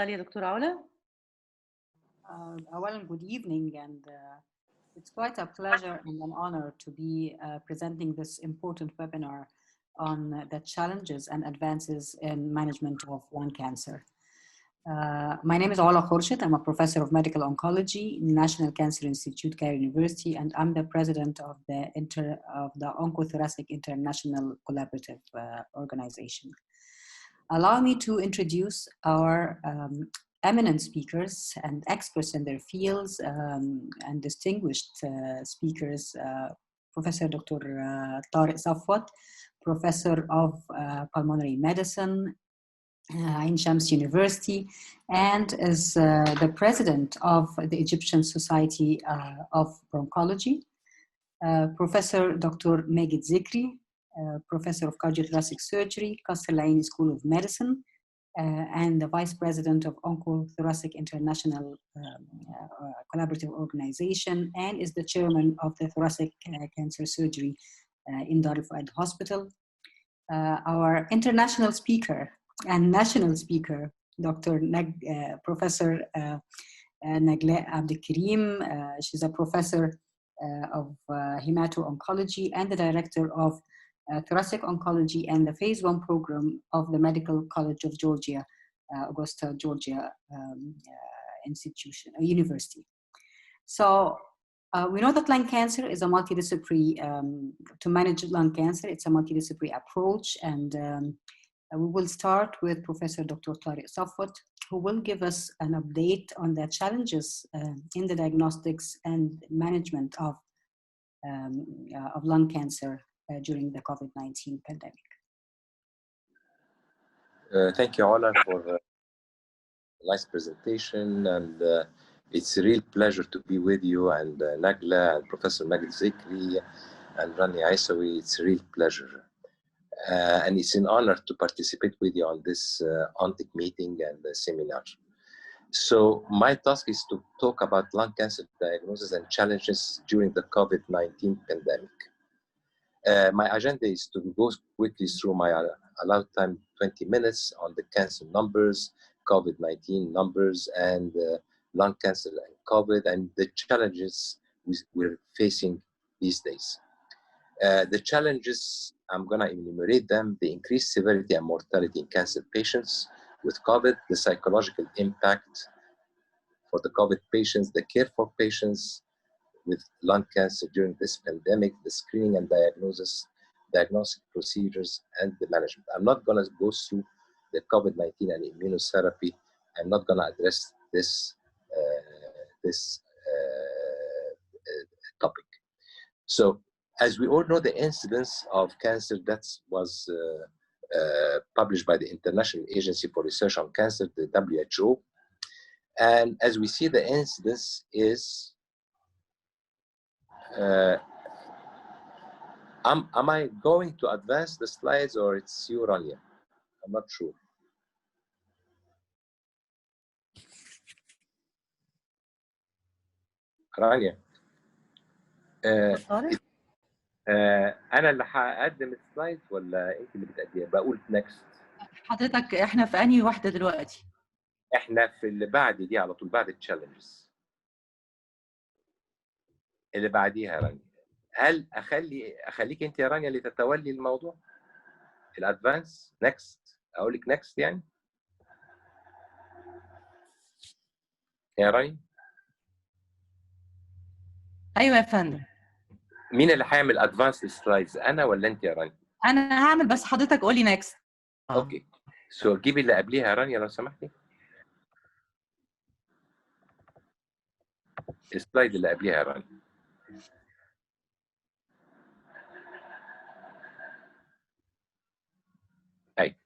اتفضلي يا دكتورة علا. Well, good evening, and it's quite a pleasure and an honor to be presenting this important webinar on the challenges and advances in management of lung cancer. My name is Ola Khorshid. I'm a professor of medical oncology in National Cancer Institute, Cairo University, and I'm the president of the Oncothoracic International Collaborative Organization. Allow me to introduce our eminent speakers and experts in their fields and distinguished speakers, Professor Dr. Tarek Safwat, Professor of Pulmonary Medicine, Ain Shams University, and is the president of the Egyptian Society of Bronchology, Professor Dr. Magued Zikri, Professor of Cardiothoracic Surgery, Kasr Aini School of Medicine, and the Vice President of Oncothoracic International Collaborative Organization, and is the Chairman of the Thoracic Cancer Surgery in Dar el Fayed Hospital. Our international speaker and national speaker, Professor Nagle Abdelkarim. She's a professor of hemato-oncology and the director of thoracic oncology and the phase 1 program of the Medical College of Georgia, Augusta, Georgia University. So we know that lung cancer is a multidisciplinary, to manage lung cancer, it's a multidisciplinary approach, and we will start with Professor Dr. Tarek Safwat, who will give us an update on the challenges in the diagnostics and management of lung cancer during the COVID-19 pandemic. Thank you, Ola, for a nice presentation, and it's a real pleasure to be with you, and Nagla and Professor Magued Zikri and Rani Aisawi. It's a real pleasure. And it's an honor to participate with you on this ONTIC meeting and the seminar. So my task is to talk about lung cancer diagnosis and challenges during the COVID-19 pandemic. My agenda is to go quickly through my allowed time, 20 minutes, on the cancer numbers, COVID-19 numbers, and lung cancer and COVID, and the challenges we're facing these days. The challenges, I'm going to enumerate them: the increased severity and mortality in cancer patients with COVID, the psychological impact for the COVID patients, the care for patients with lung cancer during this pandemic, the screening and diagnostic procedures, and the management. I'm not going to go through the COVID-19 and immunotherapy. I'm not going to address this topic. So, as we all know, the incidence of cancer that was published by the International Agency for Research on Cancer, the WHO. And as we see, the incidence is, am I going to advance the slides, or it's you, Rania? I'm not sure. رانيا انا اللي هقدم السلايد ولا انت اللي بتقدميها؟ بقول نكست. حضرتك احنا في انهي واحده دلوقتي؟ احنا في اللي بعد دي على طول، بعد التشالنجز اللي بعديها يا رانيا. هل اخليك انت يا رانيا اللي تتولي الموضوع الادفانس؟ نكست، اقول لك نكست يعني يا رانيا؟ ايوه يا فندم. مين اللي هيعمل ادفانس سلايدز، انا ولا انت يا رانيا؟ انا هعمل، بس حضرتك قولي نكست. اوكي، سو جيبي اللي قبليها يا رانيا لو سمحتي. السلايد اللي قبليها يا رانيا. اي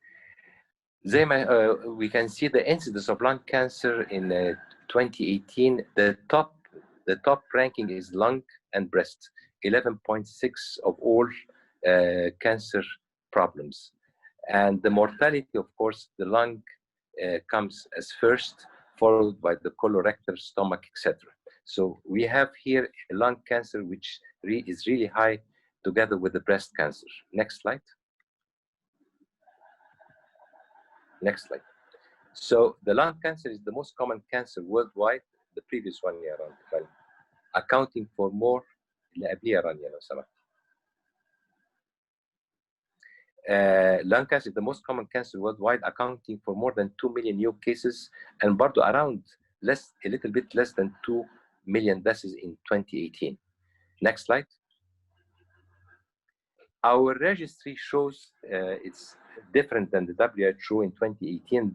زي ما we can see the incidence of lung cancer in 2018. The top ranking is lung and breast, 11.6 of all cancer problems. And the mortality, of course, the lung comes as first, followed by the colorectal, stomach, etc. So we have here a lung cancer which is really high together with the breast cancer. Next slide. Next slide. So the lung cancer is the most common cancer worldwide. The previous one year around, accounting for more. Lung cancer is the most common cancer worldwide, accounting for more than 2 million new cases, and برضو around a little bit less than 2 million deaths in 2018. Next slide. Our registry shows it's different than the WHO in 2018.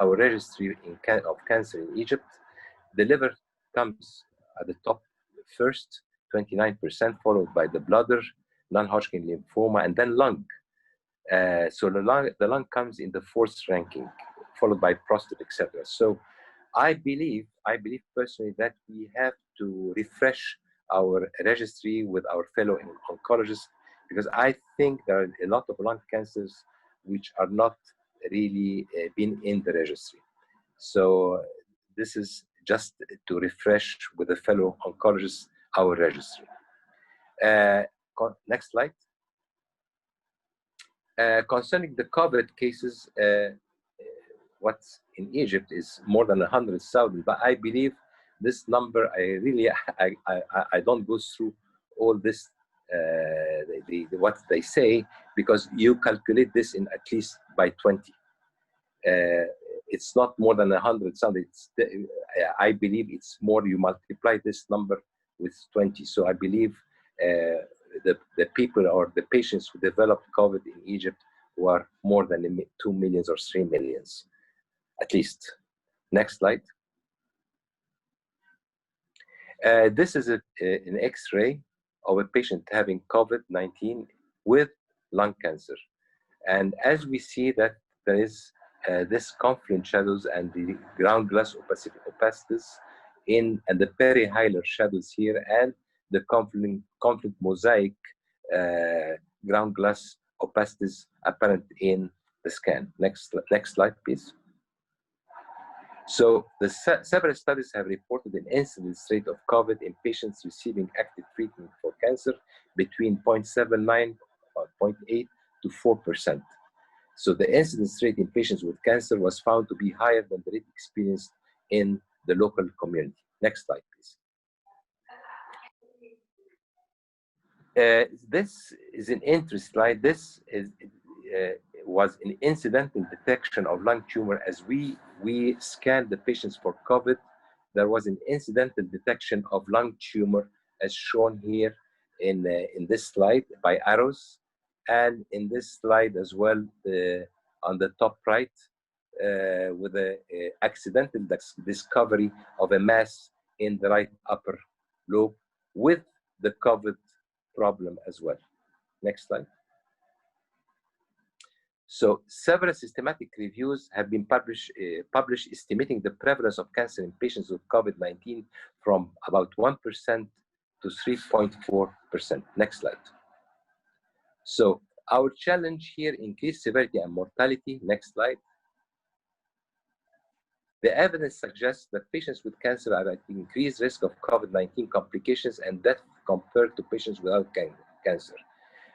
Our registry of cancer in Egypt. The liver comes at the top first, 29%, followed by the bladder, non-Hodgkin lymphoma, and then lung. So the lung comes in the fourth ranking, followed by prostate, etc. So I believe personally that we have to refresh our registry with our fellow oncologists, because I think there are a lot of lung cancers which are not really been in the registry. So this is just to refresh with the fellow oncologists our registry. Next slide. Concerning the COVID cases, what's in Egypt is more than 100,000, but I believe this number, I don't go through all this, what they say, because you calculate this in at least by 20. It's not more than 100,000. I believe it's more. You multiply this number with 20. So I believe the people or the patients who developed COVID in Egypt were more than 2 million or 3 million, at least. Next slide. This is an X-ray of a patient having COVID-19 with lung cancer. And as we see that there is this confluent shadows and the ground glass opacities and the perihilar shadows here, and the confluent mosaic ground glass opacities apparent in the scan. Next slide, please. So the several studies have reported an incidence rate of COVID in patients receiving active treatment for cancer between 0.79 or 0.8 to 4%. So the incidence rate in patients with cancer was found to be higher than the rate experienced in the local community. Next slide, please. This is an interesting slide. This was an incidental detection of lung tumor. As we scanned the patients for COVID, there was an incidental detection of lung tumor, as shown here in this slide by arrows. And in this slide as well, on the top right, with the accidental discovery of a mass in the right upper lobe with the COVID problem as well. Next slide. So several systematic reviews have been published estimating the prevalence of cancer in patients with COVID-19 from about 1% to 3.4%. Next slide. So our challenge here, increased severity and mortality. Next slide. The evidence suggests that patients with cancer are at increased risk of COVID-19 complications and death compared to patients without cancer.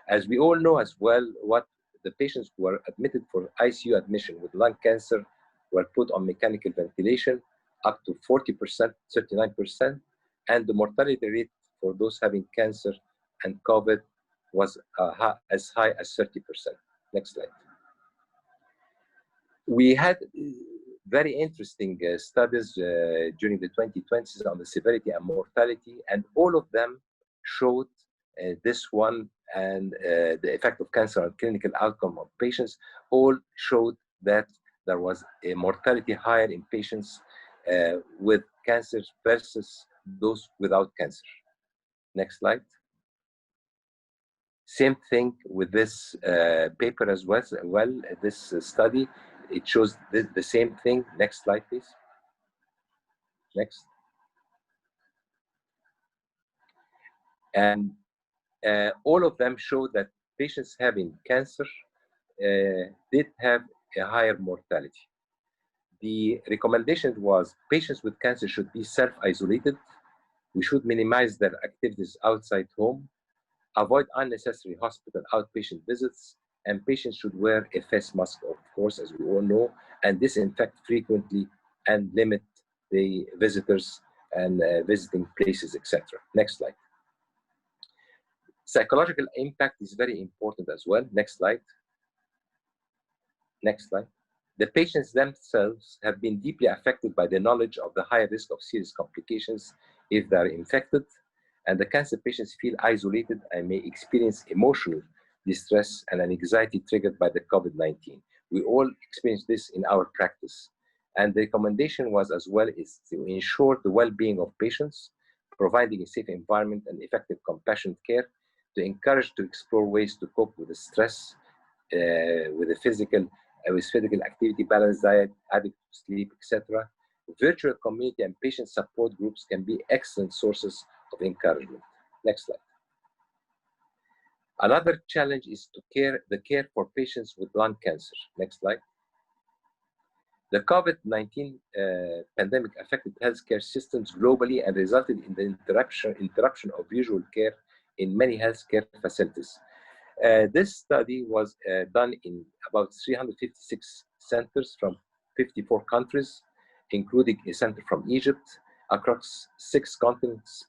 As we all know as well, what the patients who were admitted for ICU admission with lung cancer were put on mechanical ventilation up to 40%, 39%, and the mortality rate for those having cancer and COVID was as high as 30%. Next slide. We had very interesting studies during the 2020s on the severity and mortality, and all of them showed this one and the effect of cancer on clinical outcome of patients all showed that there was a mortality higher in patients with cancer versus those without cancer. Next slide. Same thing with this paper as well. This study, it shows the same thing. Next slide, please. Next. And all of them show that patients having cancer did have a higher mortality. The recommendation was patients with cancer should be self-isolated. We should minimize their activities outside home, avoid unnecessary hospital outpatient visits, and patients should wear a face mask, of course, as we all know, and disinfect frequently and limit the visitors and visiting places, etc. Next slide. Psychological impact is very important as well. Next slide. Next slide. The patients themselves have been deeply affected by the knowledge of the high risk of serious complications if they are infected, and the cancer patients feel isolated and may experience emotional distress and an anxiety triggered by the COVID-19. We all experience this in our practice. And the recommendation was as well is to ensure the well-being of patients, providing a safe environment and effective compassionate care, to encourage to explore ways to cope with the stress, with physical activity, balanced diet, adequate sleep, etc. Virtual community and patient support groups can be excellent sources of encouragement. Next slide. Another challenge is the care for patients with lung cancer. Next slide. The COVID-19 pandemic affected healthcare systems globally and resulted in the interruption of usual care in many healthcare facilities. This study was done in about 356 centers from 54 countries, including a center from Egypt, across 6 continents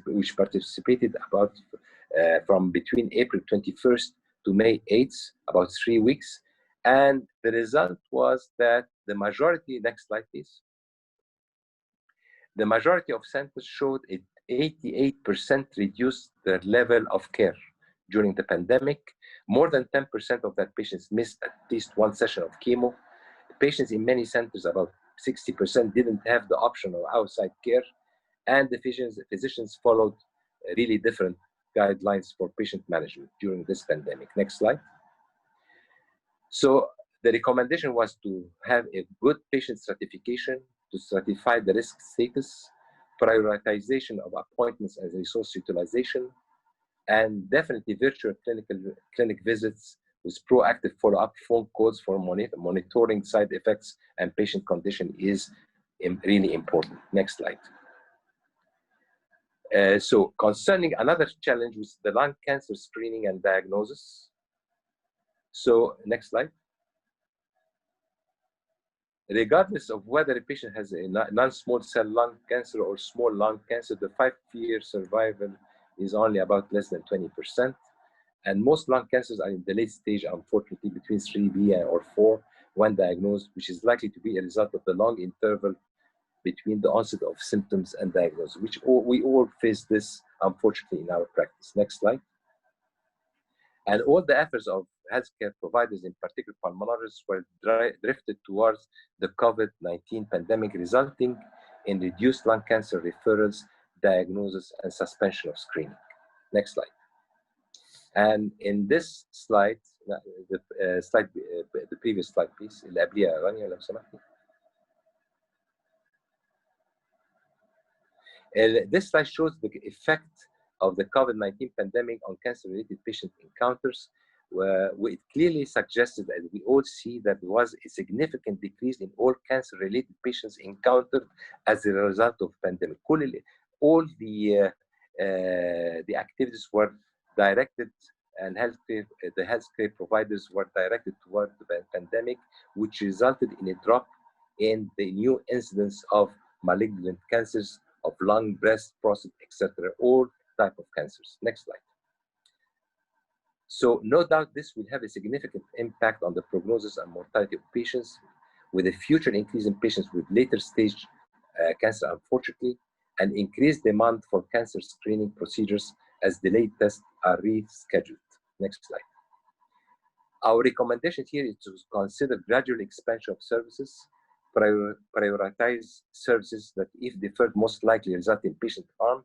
which participated about from between April 21st to May 8th, about 3 weeks. And the result was that the majority, next slide please, the majority of centers showed an 88% reduced their level of care during the pandemic. More than 10% of that patients missed at least one session of chemo. Patients in many centers, about 60%, didn't have the option of outside care, and the physicians followed really different guidelines for patient management during this pandemic. Next slide. So the recommendation was to have a good patient stratification, to stratify the risk status, prioritization of appointments and resource utilization, and definitely virtual clinic visits with proactive follow-up phone calls for monitoring side effects and patient condition is really important. Next slide. So concerning another challenge with the lung cancer screening and diagnosis. So next slide. Regardless of whether a patient has a non-small cell lung cancer or small lung cancer, the 5-year survival is only about less than 20%. And most lung cancers are in the late stage, unfortunately, between 3B or 4 when diagnosed, which is likely to be a result of the long interval between the onset of symptoms and diagnosis, which we all face this, unfortunately, in our practice. Next slide. And all the efforts of healthcare providers, in particular pulmonologists, were drifted towards the COVID-19 pandemic, resulting in reduced lung cancer referrals, diagnosis, and suspension of screening. Next slide. And in this slide, the previous slide, please. This slide shows the effect of the COVID-19 pandemic on cancer-related patient encounters, where it clearly suggested, as we all see, that there was a significant decrease in all cancer-related patients encountered as a result of the pandemic. All the activities were directed, and the healthcare providers were directed toward the pandemic, which resulted in a drop in the new incidence of malignant cancers of lung, breast, prostate, etc., all type of cancers. Next slide. So no doubt this will have a significant impact on the prognosis and mortality of patients, with a future increase in patients with later stage cancer, unfortunately, and increased demand for cancer screening procedures as delayed tests are rescheduled. Next slide. Our recommendation here is to consider gradual expansion of services, prioritize services that, if deferred, most likely result in patient harm,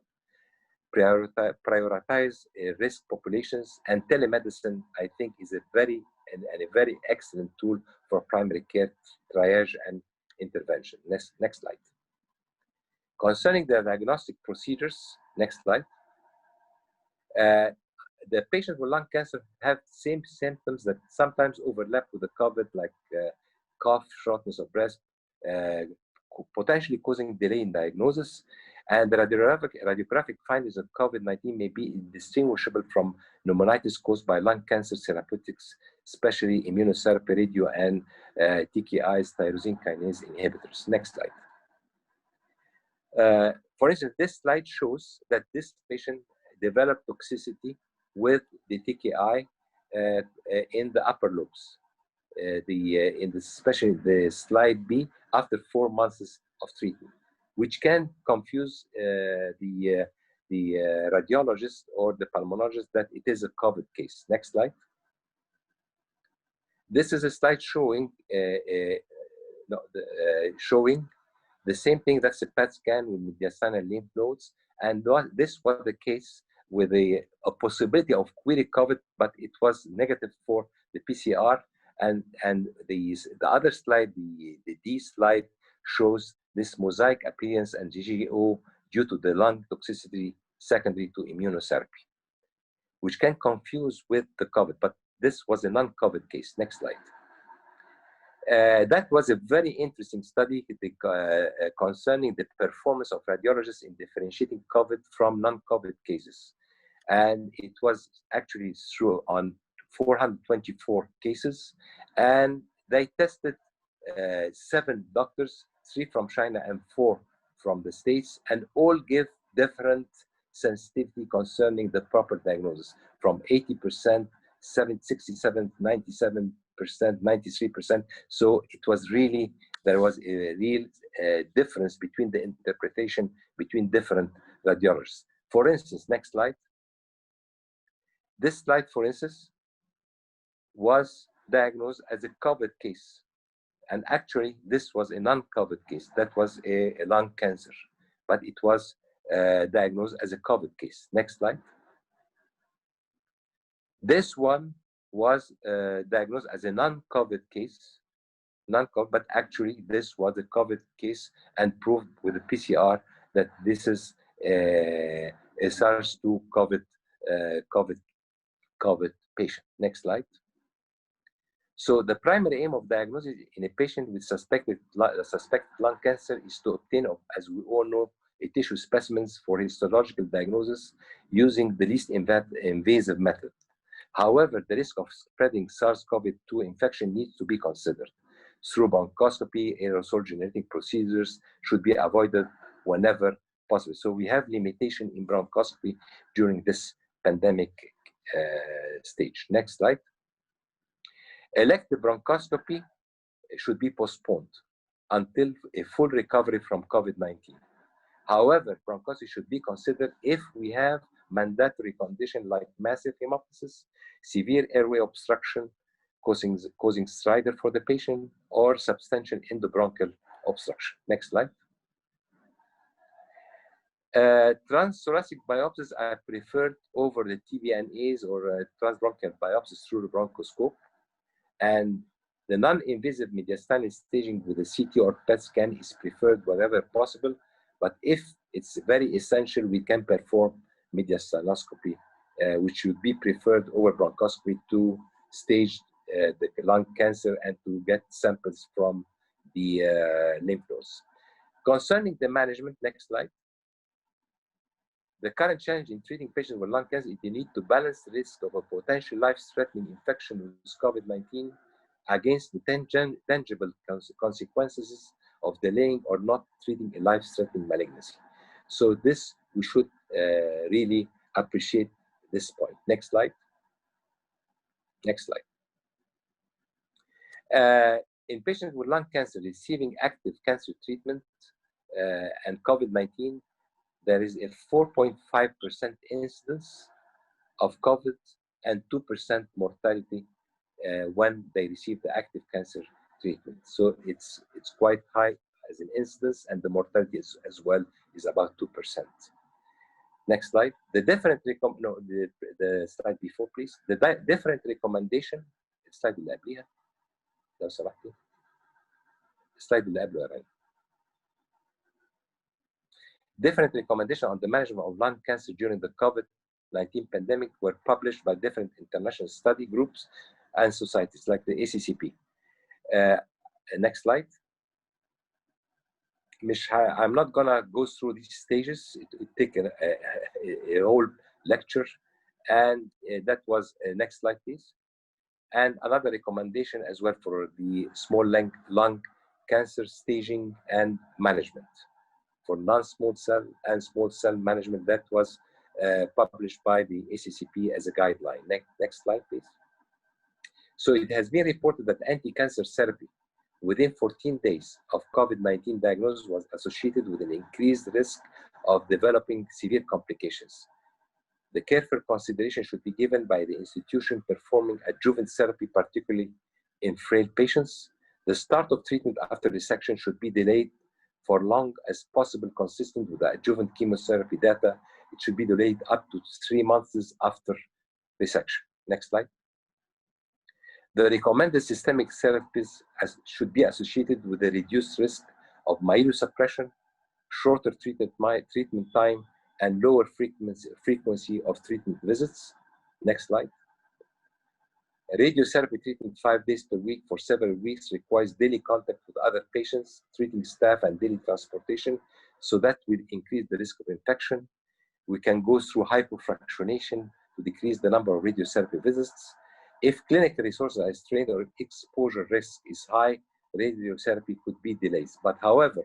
prioritize risk populations, and telemedicine, I think, is a very excellent tool for primary care triage and intervention. Next slide. Concerning the diagnostic procedures, next slide. The patients with lung cancer have same symptoms that sometimes overlap with the COVID, like cough, shortness of breath, potentially causing delay in diagnosis. And the radiographic findings of COVID-19 may be indistinguishable from pneumonitis caused by lung cancer therapeutics especially immunotherapy, radio, and TKIs, tyrosine kinase inhibitors. Next slide. For instance, this slide shows that this patient developed toxicity with the TKI in the upper lobes. Especially the slide B, after 4 months of treatment, which can confuse the radiologist or the pulmonologist that it is a COVID case. Next slide. This is a slide showing showing the same thing. That's a PET scan with mediastinal lymph nodes, and this was the case with a possibility of query COVID, but it was negative for the PCR. And the other slide, the D slide, shows this mosaic appearance and GGO due to the lung toxicity secondary to immunotherapy, which can confuse with the COVID, but this was a non-COVID case. Next slide. That was a very interesting study concerning the performance of radiologists in differentiating COVID from non-COVID cases. And it was actually through on 424 cases, and they tested 7 doctors, 3 from China and 4 from the States, and all give different sensitivity concerning the proper diagnosis, from 80%, 67%, 97%, 93%. So it was really, there was a real difference between the interpretation between different radiologists. For instance, next slide. This slide, for instance, was diagnosed as a COVID case. And actually, this was a non-COVID case. That was a lung cancer, but it was diagnosed as a COVID case. Next slide. This one was diagnosed as a non-COVID case, non-COVID, but actually this was a COVID case and proved with a PCR that this is a SARS-2 COVID patient. Next slide. So the primary aim of diagnosis in a patient with suspected lung cancer is to obtain, as we all know, a tissue specimens for histological diagnosis using the least invasive method. However, the risk of spreading SARS-CoV-2 infection needs to be considered. Through bronchoscopy, aerosol generating procedures should be avoided whenever possible. So we have limitation in bronchoscopy during this pandemic stage. Next slide. Elective bronchoscopy should be postponed until a full recovery from COVID-19. However, bronchoscopy should be considered if we have mandatory conditions like massive hemoptysis, severe airway obstruction causing stridor for the patient, or substantial endobronchial obstruction. Next slide. Transthoracic biopsies are preferred over the TBNAs or transbronchial biopsies through the bronchoscope. And the non-invasive mediastinal staging with a CT or PET scan is preferred wherever possible. But if it's very essential, we can perform mediastinoscopy, which should be preferred over bronchoscopy to stage the lung cancer and to get samples from the lymph nodes. Concerning the management, next slide. The current challenge in treating patients with lung cancer is the need to balance the risk of a potential life-threatening infection with COVID-19 against the tangible consequences of delaying or not treating a life-threatening malignancy. So this, we should really appreciate this point. Next slide. Next slide. In patients with lung cancer receiving active cancer treatment and COVID-19, there is a 4.5% incidence of COVID and 2% mortality when they receive the active cancer treatment. So it's quite high as an incidence, and the mortality as well is about 2%. Next slide. The different the slide before, please. The different recommendation. السلايد اللي قبليها لو سمحتي. السلايد اللي قبله يا ريت. Different recommendations on the management of lung cancer during the COVID-19 pandemic were published by different international study groups and societies like the ACCP. Next slide. I'm not gonna go through these stages. It take a whole lecture, and that was next slide, please. And another recommendation as well for the small lung cancer staging and management for non-small cell and small cell management that was published by the ACCP as a guideline. Next slide, please. So it has been reported that anti-cancer therapy within 14 days of COVID-19 diagnosis was associated with an increased risk of developing severe complications. The careful consideration should be given by the institution performing adjuvant therapy, particularly in frail patients. The start of treatment after resection should be delayed for long as possible, consistent with the adjuvant chemotherapy data. It should be delayed up to 3 months after resection. Next slide. The recommended systemic therapies should be associated with a reduced risk of myelosuppression, shorter treatment time, and lower frequency of treatment visits. Next slide. Radiotherapy treatment 5 days per week for several weeks requires daily contact with other patients, treating staff, and daily transportation, so that will increase the risk of infection. We can go through hypofractionation to decrease the number of radiotherapy visits. If clinical resources are strained or exposure risk is high, radiotherapy could be delayed. But however,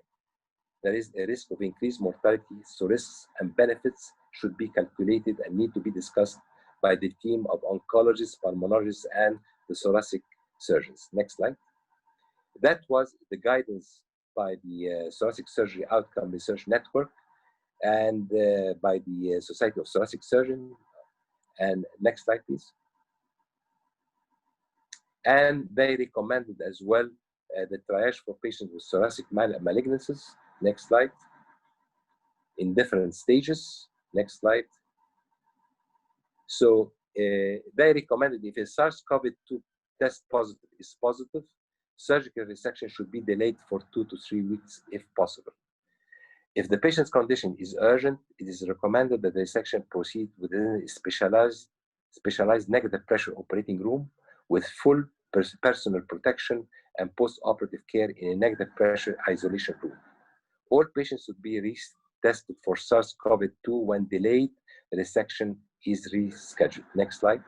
there is a risk of increased mortality, so risks and benefits should be calculated and need to be discussed by the team of oncologists, pulmonologists, and the thoracic surgeons. Next slide. That was the guidance by the Thoracic Surgery Outcome Research Network and by the Society of Thoracic Surgeons. And next slide, please. And they recommended as well the triage for patients with thoracic malignancies. Next slide. In different stages. Next slide. So they recommended if a SARS-CoV-2 test is positive, surgical resection should be delayed for 2 to 3 weeks if possible. If the patient's condition is urgent, it is recommended that the resection proceed within a specialized negative pressure operating room with full personal protection and post-operative care in a negative pressure isolation room. All patients should be retested for SARS-CoV-2 when delayed resection is rescheduled. Next slide.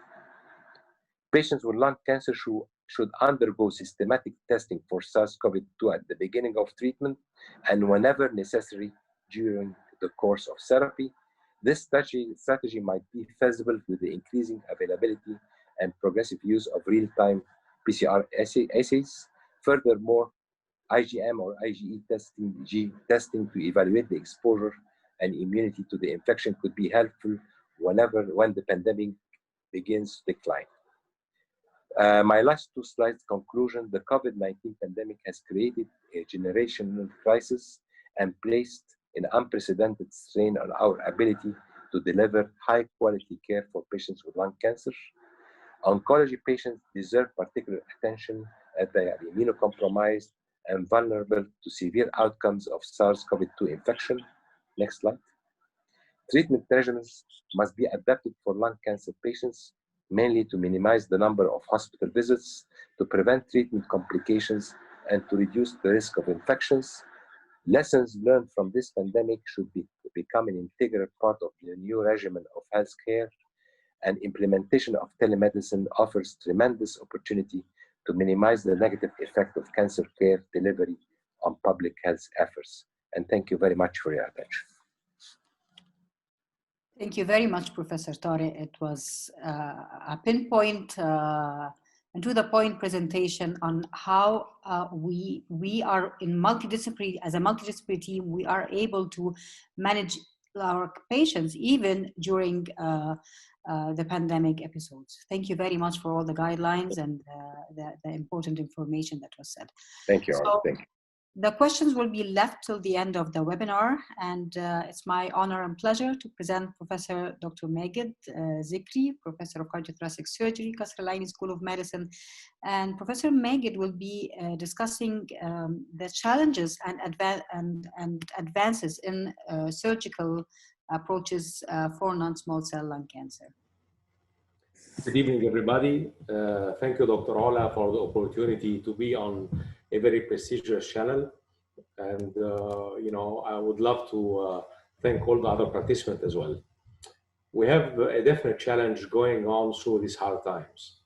Patients with lung cancer should undergo systematic testing for SARS-CoV-2 at the beginning of treatment and whenever necessary during the course of therapy. This strategy might be feasible with the increasing availability and progressive use of real-time PCR assays. Furthermore, IgM or IgE testing to evaluate the exposure and immunity to the infection could be helpful when the pandemic begins to decline. My last 2 slides conclusion: the COVID-19 pandemic has created a generational crisis and placed an unprecedented strain on our ability to deliver high-quality care for patients with lung cancer. Oncology patients deserve particular attention as they are immunocompromised and vulnerable to severe outcomes of SARS-CoV-2 infection. Next slide. Treatment regimens must be adapted for lung cancer patients, mainly to minimize the number of hospital visits, to prevent treatment complications, and to reduce the risk of infections. Lessons learned from this pandemic should become an integral part of the new regimen of healthcare, and implementation of telemedicine offers tremendous opportunity to minimize the negative effect of cancer care delivery on public health efforts. And thank you very much for your attention. Thank you very much, Professor Tarek. It was a pinpoint and to the point presentation on how we are in multidisciplinary, as a multidisciplinary team, we are able to manage our patients even during the pandemic episodes. Thank you very much for all the guidelines and the important information that was said. Thank you. So, thank you. The questions will be left till the end of the webinar, and it's my honor and pleasure to present Professor Dr. Magued Zikri, Professor of Cardiothoracic Surgery, Kasr Aini School of Medicine. And Professor Magued will be discussing the challenges and advances in surgical approaches for non-small cell lung cancer. Good evening, everybody. Thank you, Dr. Ola, for the opportunity to be on a very prestigious channel. And, I would love to thank all the other participants as well. We have a definite challenge going on through these hard times.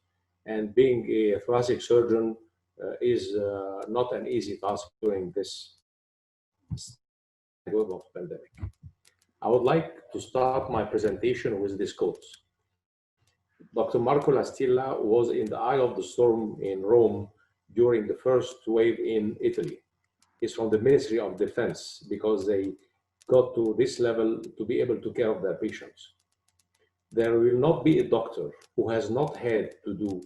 And being a thoracic surgeon is not an easy task during this global pandemic. I would like to start my presentation with this quote. Dr. Marco Lastilla was in the eye of the storm in Rome during the first wave in Italy. He's from the Ministry of Defense because they got to this level to be able to care of their patients. There will not be a doctor who has not had to do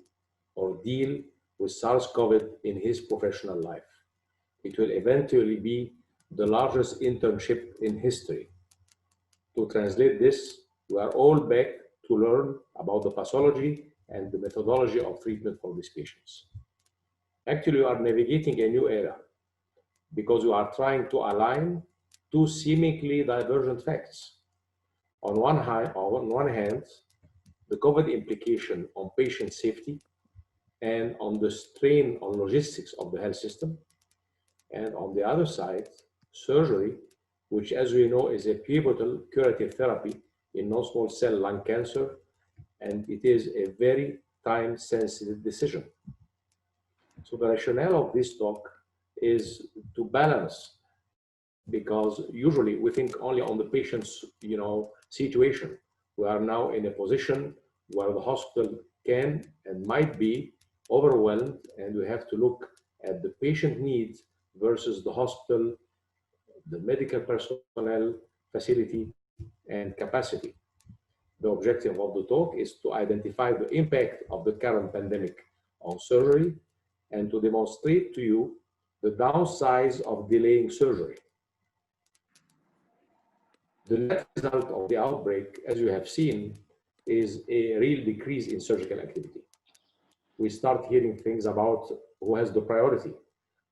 or deal with SARS-CoV in his professional life. It will eventually be the largest internship in history. To translate this, we are all back to learn about the pathology and the methodology of treatment for these patients. Actually, we are navigating a new era because we are trying to align two seemingly divergent facts. On one hand, the COVID implication on patient safety and on the strain on logistics of the health system. And on the other side, surgery, which as we know is a pivotal curative therapy in non-small cell lung cancer, and it is a very time-sensitive decision. So the rationale of this talk is to balance, because usually we think only on the patient's situation. We are now in a position where the hospital can and might be overwhelmed, and we have to look at the patient needs versus the hospital, the medical personnel, facility, and capacity. The objective of the talk is to identify the impact of the current pandemic on surgery and to demonstrate to you the downsides of delaying surgery. The net result of the outbreak, as you have seen, is a real decrease in surgical activity. We start hearing things about who has the priority,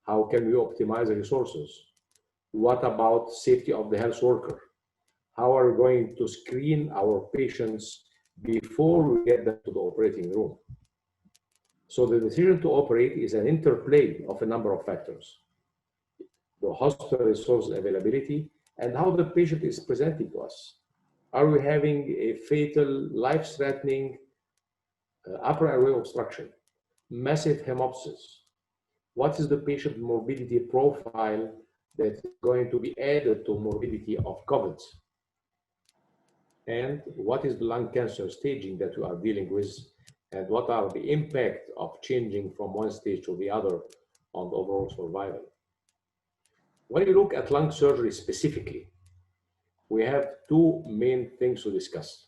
how can we optimize the resources, what about safety of the health worker, how are we going to screen our patients before we get them to the operating room. So the decision to operate is an interplay of a number of factors. The hospital resource availability and how the patient is presenting to us. Are we having a fatal, life-threatening upper airway obstruction, massive hemoptysis? What is the patient morbidity profile that is going to be added to morbidity of COVID? And what is the lung cancer staging that we are dealing with? And what are the impact of changing from one stage to the other on the overall survival? When you look at lung surgery specifically, we have two main things to discuss.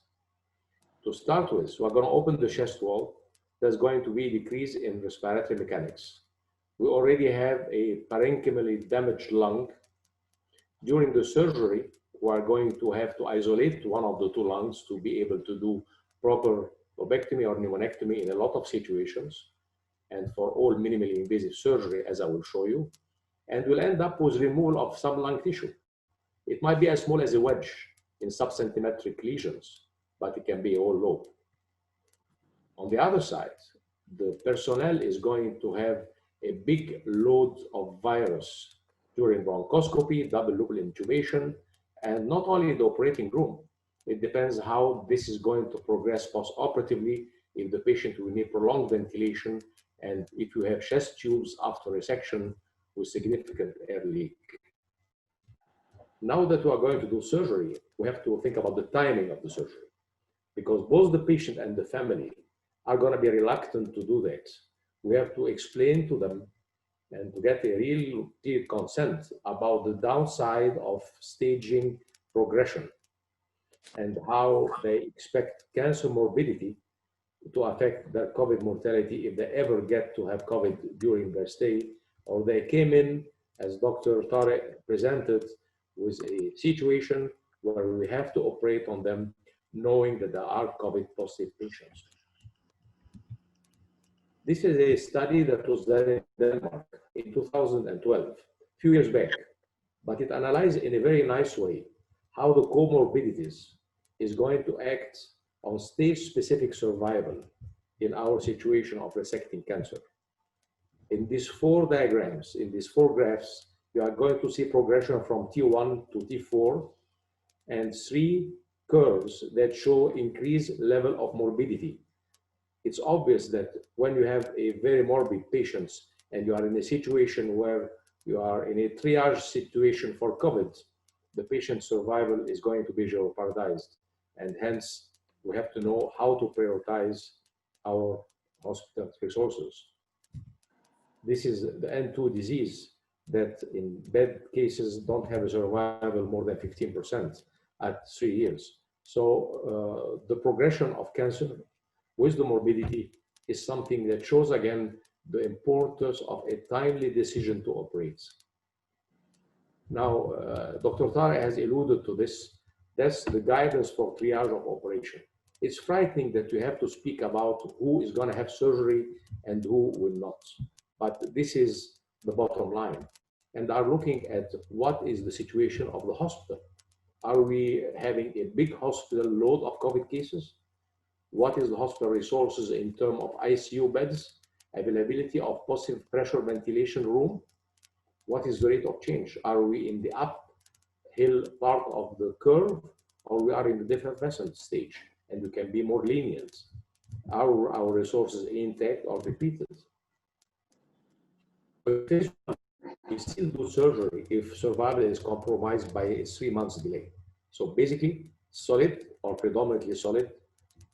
To start with, we're going to open the chest wall. There's going to be a decrease in respiratory mechanics. We already have a parenchymally damaged lung. During the surgery, we are going to have to isolate one of the two lungs to be able to do proper lobectomy or pneumonectomy in a lot of situations, and for all minimally invasive surgery, as I will show you. And we'll end up with removal of some lung tissue. It might be as small as a wedge in subcentimetric lesions, but it can be all lobe. On the other side, the personnel is going to have a big load of virus during bronchoscopy, double loop intubation, and not only in the operating room. It depends how this is going to progress post-operatively, if the patient will need prolonged ventilation, and if you have chest tubes after resection with significant air leak. Now that we are going to do surgery, we have to think about the timing of the surgery, because both the patient and the family are going to be reluctant to do that. We have to explain to them and to get a real clear consent about the downside of staging progression and how they expect cancer morbidity to affect their COVID mortality if they ever get to have COVID during their stay, or they came in, as Dr. Tarek presented, with a situation where we have to operate on them knowing that there are COVID positive patients. This is a study that was done in Denmark in 2012, a few years back, but it analyzed in a very nice way how the comorbidities is going to act on stage-specific survival in our situation of resecting cancer. In these four diagrams, in these four graphs, you are going to see progression from T1 to T4 and three curves that show increased level of morbidity. it's obvious that when you have a very morbid patients and you are in a situation where you are in a triage situation for COVID, the patient survival is going to be jeopardized. And hence, we have to know how to prioritize our hospital resources. This is the N2 disease that in bad cases don't have a survival more than 15% at 3 years. So the progression of cancer with the morbidity is something that shows again the importance of a timely decision to operate. Now, Dr. Tarek has alluded to this. That's the guidance for triage of operation. It's frightening that you have to speak about who is going to have surgery and who will not. But this is the bottom line. And are looking at what is the situation of the hospital. Are we having a big hospital load of COVID cases? What is the hospital resources in terms of ICU beds, availability of positive pressure ventilation room? What is the rate of change? Are we in the uphill part of the curve, or we are in the different vessel stage, and we can be more lenient? Are our resources intact or depleted? We still do surgery if survival is compromised by a 3 months delay. So basically, solid or predominantly solid,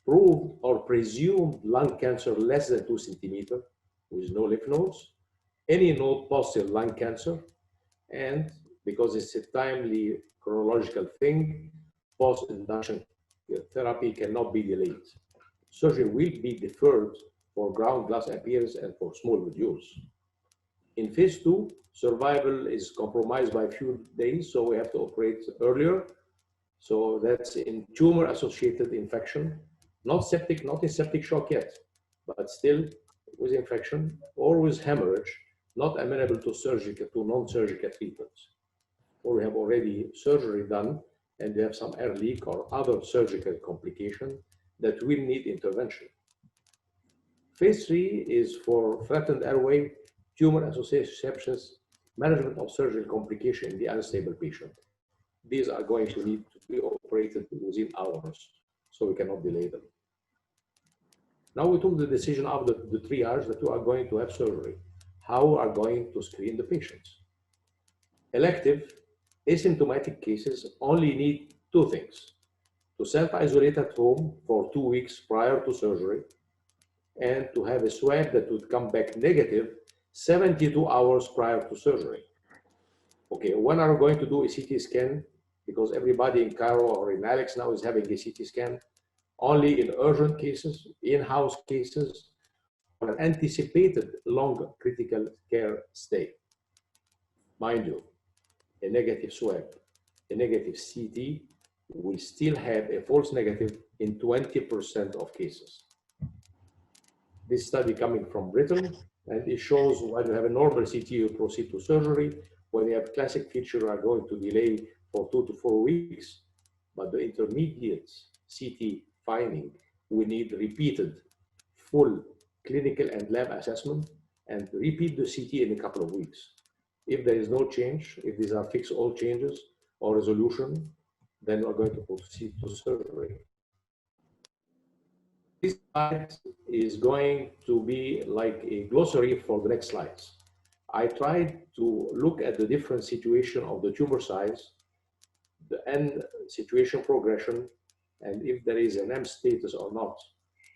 proved or presumed lung cancer less than 2 centimeters with no lymph nodes, any node positive lung cancer, and because it's a timely chronological thing, post-induction therapy cannot be delayed. Surgery will be deferred for ground glass appearance and for small nodules. In phase 2, survival is compromised by a few days, so we have to operate earlier. So that's in tumor-associated infection, not septic, not in septic shock yet, but still with infection or with hemorrhage, not amenable to surgical, to non-surgical treatments. Or we have already surgery done and we have some air leak or other surgical complication that will need intervention. Phase 3 is for threatened airway, tumor-associated sepsis, management of surgical complication in the unstable patient. These are going to need to be operated within hours, so we cannot delay them. Now we took the decision of the triage that we are going to have surgery. How we are going to screen the patients? Elective, asymptomatic cases only need 2 things: to self-isolate at home for 2 weeks prior to surgery, and to have a swab that would come back negative 72 hours prior to surgery. Okay, when are we going to do a CT scan? Because everybody in Cairo or in Alex now is having a CT scan. Only in urgent cases, in-house cases, or an anticipated long critical care stay. Mind you, a negative swab, a negative CT will still have a false negative in 20% of cases. This study coming from Britain, and it shows when you have a normal CT, you proceed to surgery. When you have classic feature, you are going to delay for 2 to 4 weeks. But the intermediate CT finding, we need repeated full clinical and lab assessment and repeat the CT in a couple of weeks. If there is no change, if these are fix all changes or resolution, then we're going to proceed to surgery. This slide is going to be like a glossary for the next slides. I tried to look at the different situation of the tumor size, the N situation progression, and if there is an M status or not,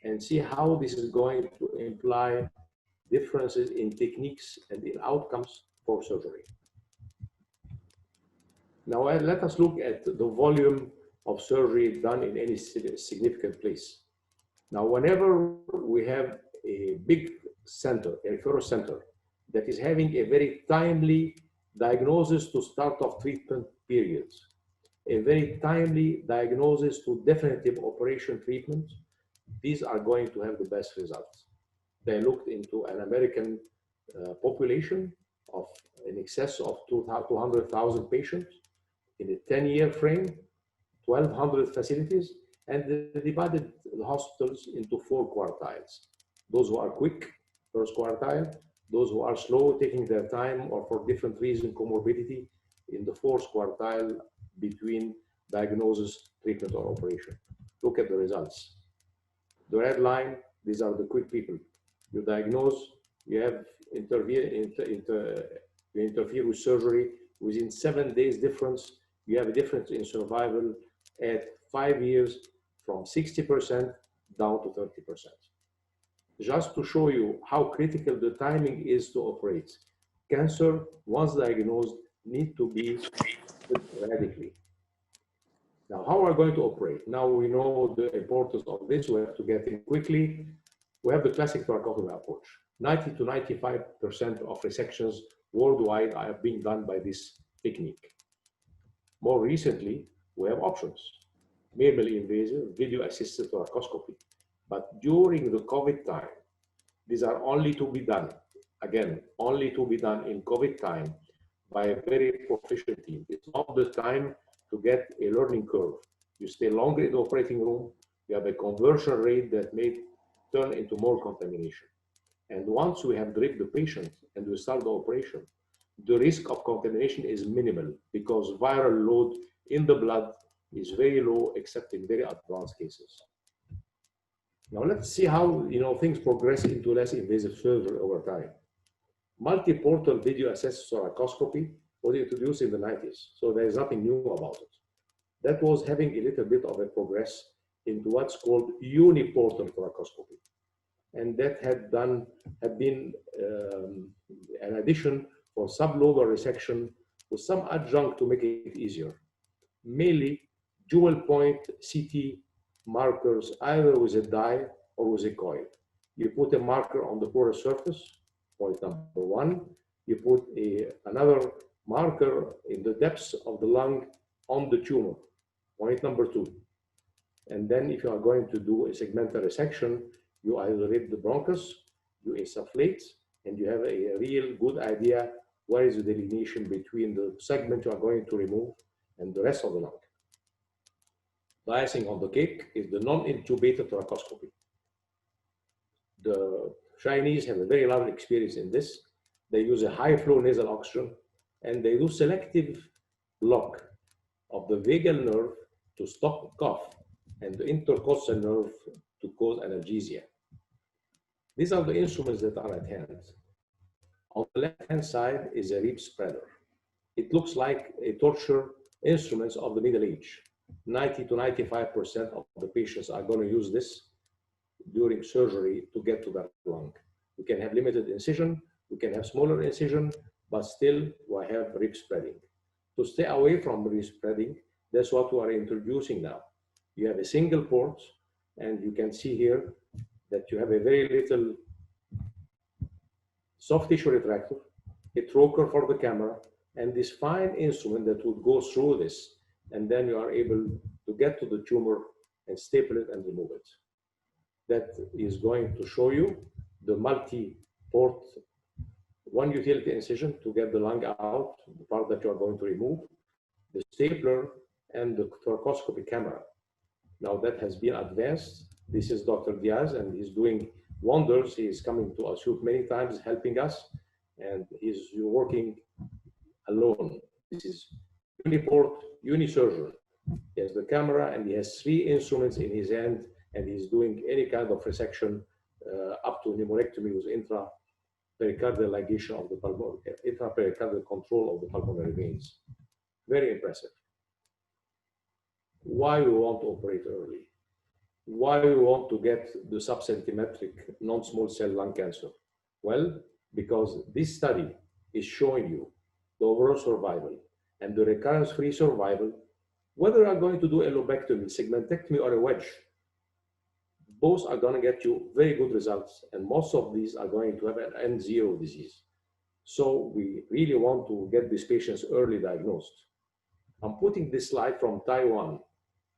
and see how this is going to imply differences in techniques and in outcomes for surgery. Now let us look at the volume of surgery done in any significant place. Now, whenever we have a big center, a referral center, that is having a very timely diagnosis to start of treatment periods, a very timely diagnosis to definitive operation treatment, these are going to have the best results. They looked into an American population of in excess of 200,000 patients in a 10-year frame, 1,200 facilities, and they divided the hospitals into 4 quartiles. Those who are quick, first quartile; those who are slow, taking their time, or for different reasons, comorbidity, in the 4th quartile between diagnosis, treatment, or operation. Look at the results. The red line These are the quick people. You diagnose, you have you interfere with surgery. Within 7 days difference, you have a difference in survival at 5 years from 60% down to 30%. Just to show you how critical the timing is to operate. Cancer, once diagnosed, need to be radically. Now, how are we going to operate? Now we know the importance of this. We have to get in quickly. We have the classic thoracotomy approach. 90 to 95% of resections worldwide are being done by this technique. More recently, we have options. Minimally invasive, video-assisted thoracoscopy. But during the COVID time, these are only to be done, again, only to be done in COVID time by a very proficient team. It's not the time to get a learning curve. You stay longer in the operating room, you have a conversion rate that may turn into more contamination. And once we have dripped the patient and we start the operation, the risk of contamination is minimal because viral load in the blood is very low except in very advanced cases. Now let's see how things progress into less invasive surgery over time. Multi-portal video-assisted thoracoscopy was introduced in the 90s, so there is nothing new about it. That was having a little bit of a progress into what's called uniportal thoracoscopy, and that had been an addition for sublobar resection with some adjunct to make it easier. Mainly dual point CT markers, either with a dye or with a coil. You put a marker on the porous surface, point number one. You put another marker in the depths of the lung on the tumor, point number two. And then if you are going to do a segmental resection, you either rip the bronchus, you insufflate, and you have a real good idea where is the delineation between the segment you are going to remove and the rest of the lung. The icing on the cake is the non-intubated thoracoscopy. The Chinese have a very large experience in this. They use a high flow nasal oxygen and they do selective block of the vagal nerve to stop cough and the intercostal nerve to cause analgesia. These are the instruments that are at hand. On the left-hand side is a rib spreader. It looks like a torture instruments of the Middle Age. 90 to 95% of the patients are going to use this during surgery to get to that lung. We can have limited incision, we can have smaller incision, but still we have rib spreading. To stay away from rib spreading, that's what we are introducing now. You have a single port, and you can see here that you have a very little soft tissue retractor, a trocar for the camera, and this fine instrument that would go through this, and then you are able to get to the tumor and staple it and remove it. That is going to show you the multi-port, one utility incision to get the lung out, the part that you are going to remove, the stapler, and the thoracoscopy camera. Now that has been advanced. This is Dr. Diaz, and he's doing wonders. He is coming to us many times, helping us, and he's working alone. This is uniport, unisurgeon. He has the camera, and he has 3 instruments in his hand, and he's doing any kind of resection up to pneumonectomy with intrapericardial ligation of the pulmonary, intrapericardial control of the pulmonary veins. Very impressive. Why we want to operate early? Why we want to get the subcentimetric non-small cell lung cancer? Well, because this study is showing you the overall survival and the recurrence-free survival, whether you are going to do a lobectomy, segmentectomy, or a wedge, both are going to get you very good results, and most of these are going to have an N0 disease. So we really want to get these patients early diagnosed. I'm putting this slide from Taiwan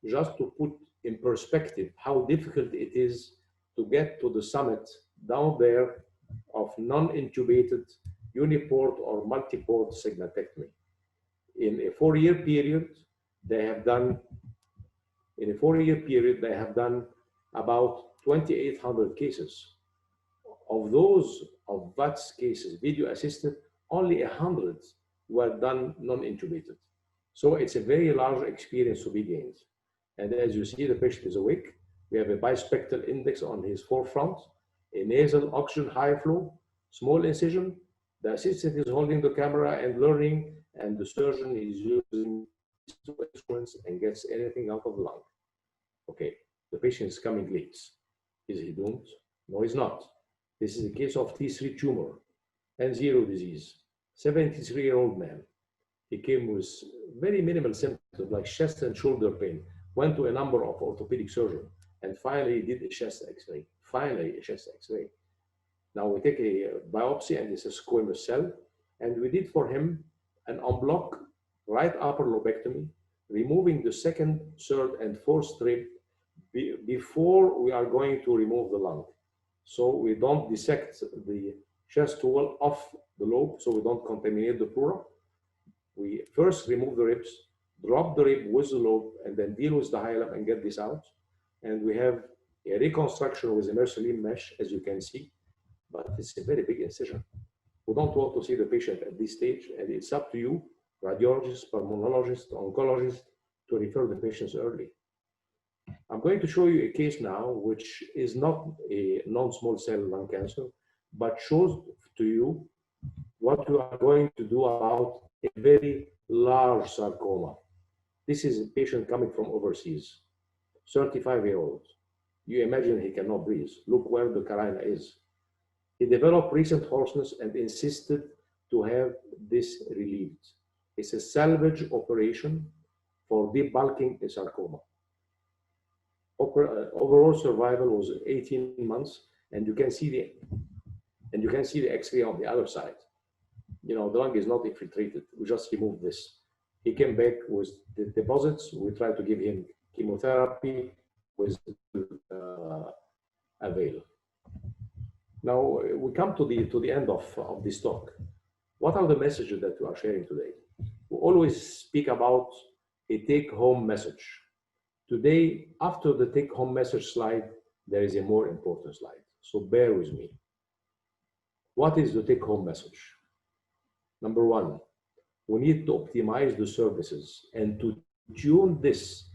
just to put in perspective how difficult it is to get to the summit down there of non-intubated uniport or multiport segmentectomy. In a 4-year period, they have done about 2,800 cases. Of those of VATS cases, video assisted, only 100 were done non-intubated. So it's a very large experience to be gained. And as you see, the patient is awake. We have a bispectral index on his forefront, a nasal oxygen high flow, small incision. The assistant is holding the camera and learning, and the surgeon is using two instruments and gets anything out of the lung. Okay, the patient is coming late. Is he doomed? No, he's not. This is a case of T3 tumor and zero disease. 73-year-old man. He came with very minimal symptoms like chest and shoulder pain. Went to a number of orthopedic surgeons and finally did a chest X-ray. Finally, a chest X-ray. Now we take a biopsy and it's a squamous cell, and we did for him an en bloc right upper lobectomy, removing the second, third, and fourth strip before we are going to remove the lung. So we don't dissect the chest wall off the lobe, so we don't contaminate the pleura. We first remove the ribs, drop the rib with the lobe, and then deal with the hilum and get this out. And we have a reconstruction with a merceline mesh, as you can see, but it's a very big incision. We don't want to see the patient at this stage, and it's up to you, radiologist, pulmonologist, oncologist, to refer the patients early. I'm going to show you a case now, which is not a non-small cell lung cancer, but shows to you what you are going to do about a very large sarcoma. This is a patient coming from overseas, 35-year-old. You imagine he cannot breathe. Look where the carina is. He developed recent hoarseness and insisted to have this relieved. It's a salvage operation for debulking a sarcoma. Overall survival was 18 months, and you can see the X-ray on the other side. You know, the lung is not infiltrated. We just remove this. He came back with the deposits. We tried to give him chemotherapy with avail. Now we come to the end of this talk. What are the messages that we are sharing today? We always speak about a take-home message. Today, after the take-home message slide, there is a more important slide. So bear with me. What is the take-home message? Number one, we need to optimize the services and to tune this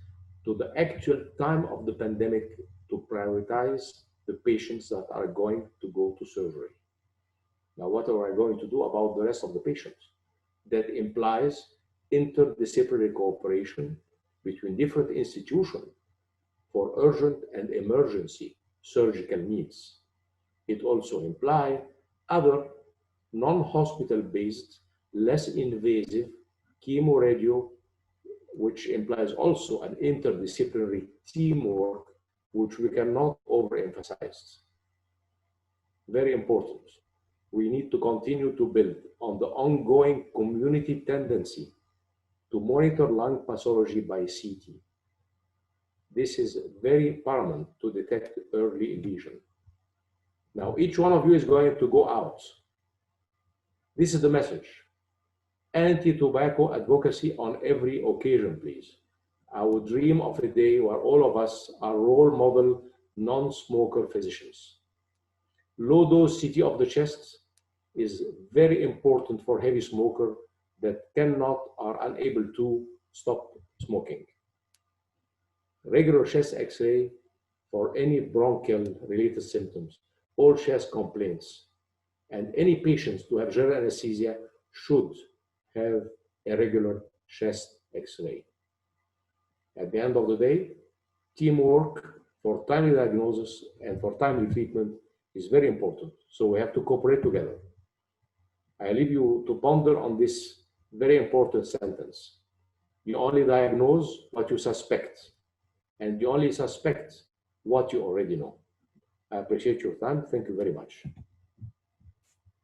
to the actual time of the pandemic to prioritize the patients that are going to go to surgery. Now, what are we going to do about the rest of the patients? That implies interdisciplinary cooperation between different institutions for urgent and emergency surgical needs. It also implies other non-hospital based, less invasive chemoradiology, which implies also an interdisciplinary teamwork, which we cannot overemphasize. Very important. We need to continue to build on the ongoing community tendency to monitor lung pathology by CT. This is very paramount to detect early lesion. Now, each one of you is going to go out. This is the message. Anti-tobacco advocacy on every occasion, please. I would dream of a day where all of us are role model non-smoker physicians. Low dose CT of the chest is very important for heavy smoker that cannot or unable to stop smoking. Regular chest X-ray for any bronchial related symptoms, all chest complaints, and any patients to have general anesthesia should have a regular chest X-ray. At the end of the day, teamwork for timely diagnosis and for timely treatment is very important. So we have to cooperate together. I leave you to ponder on this very important sentence. You only diagnose what you suspect, and you only suspect what you already know. I appreciate your time. Thank you very much.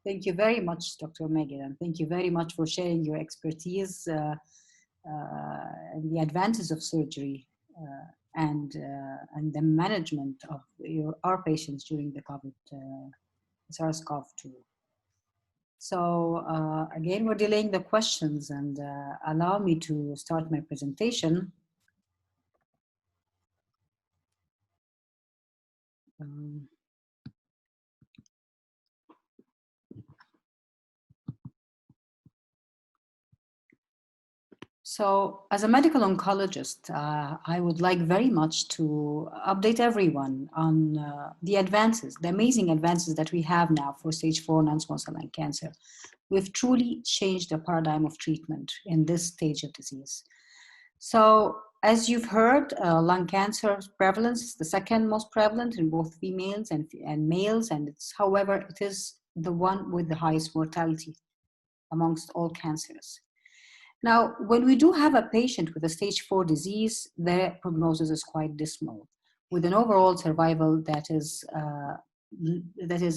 Thank you very much, Dr. Magued, and thank you very much for sharing your expertise and the advances of surgery and the management of our patients during the SARS-CoV-2. So again, we're delaying the questions, and allow me to start my presentation. So as a medical oncologist, I would like very much to update everyone on the advances, the amazing advances that we have now for stage 4 non-small cell lung cancer. We've truly changed the paradigm of treatment in this stage of disease. So as you've heard, lung cancer prevalence is the second most prevalent in both females and males, and however, it is the one with the highest mortality amongst all cancers. Now, when we do have a patient with a stage 4 disease, their prognosis is quite dismal, with an overall survival that is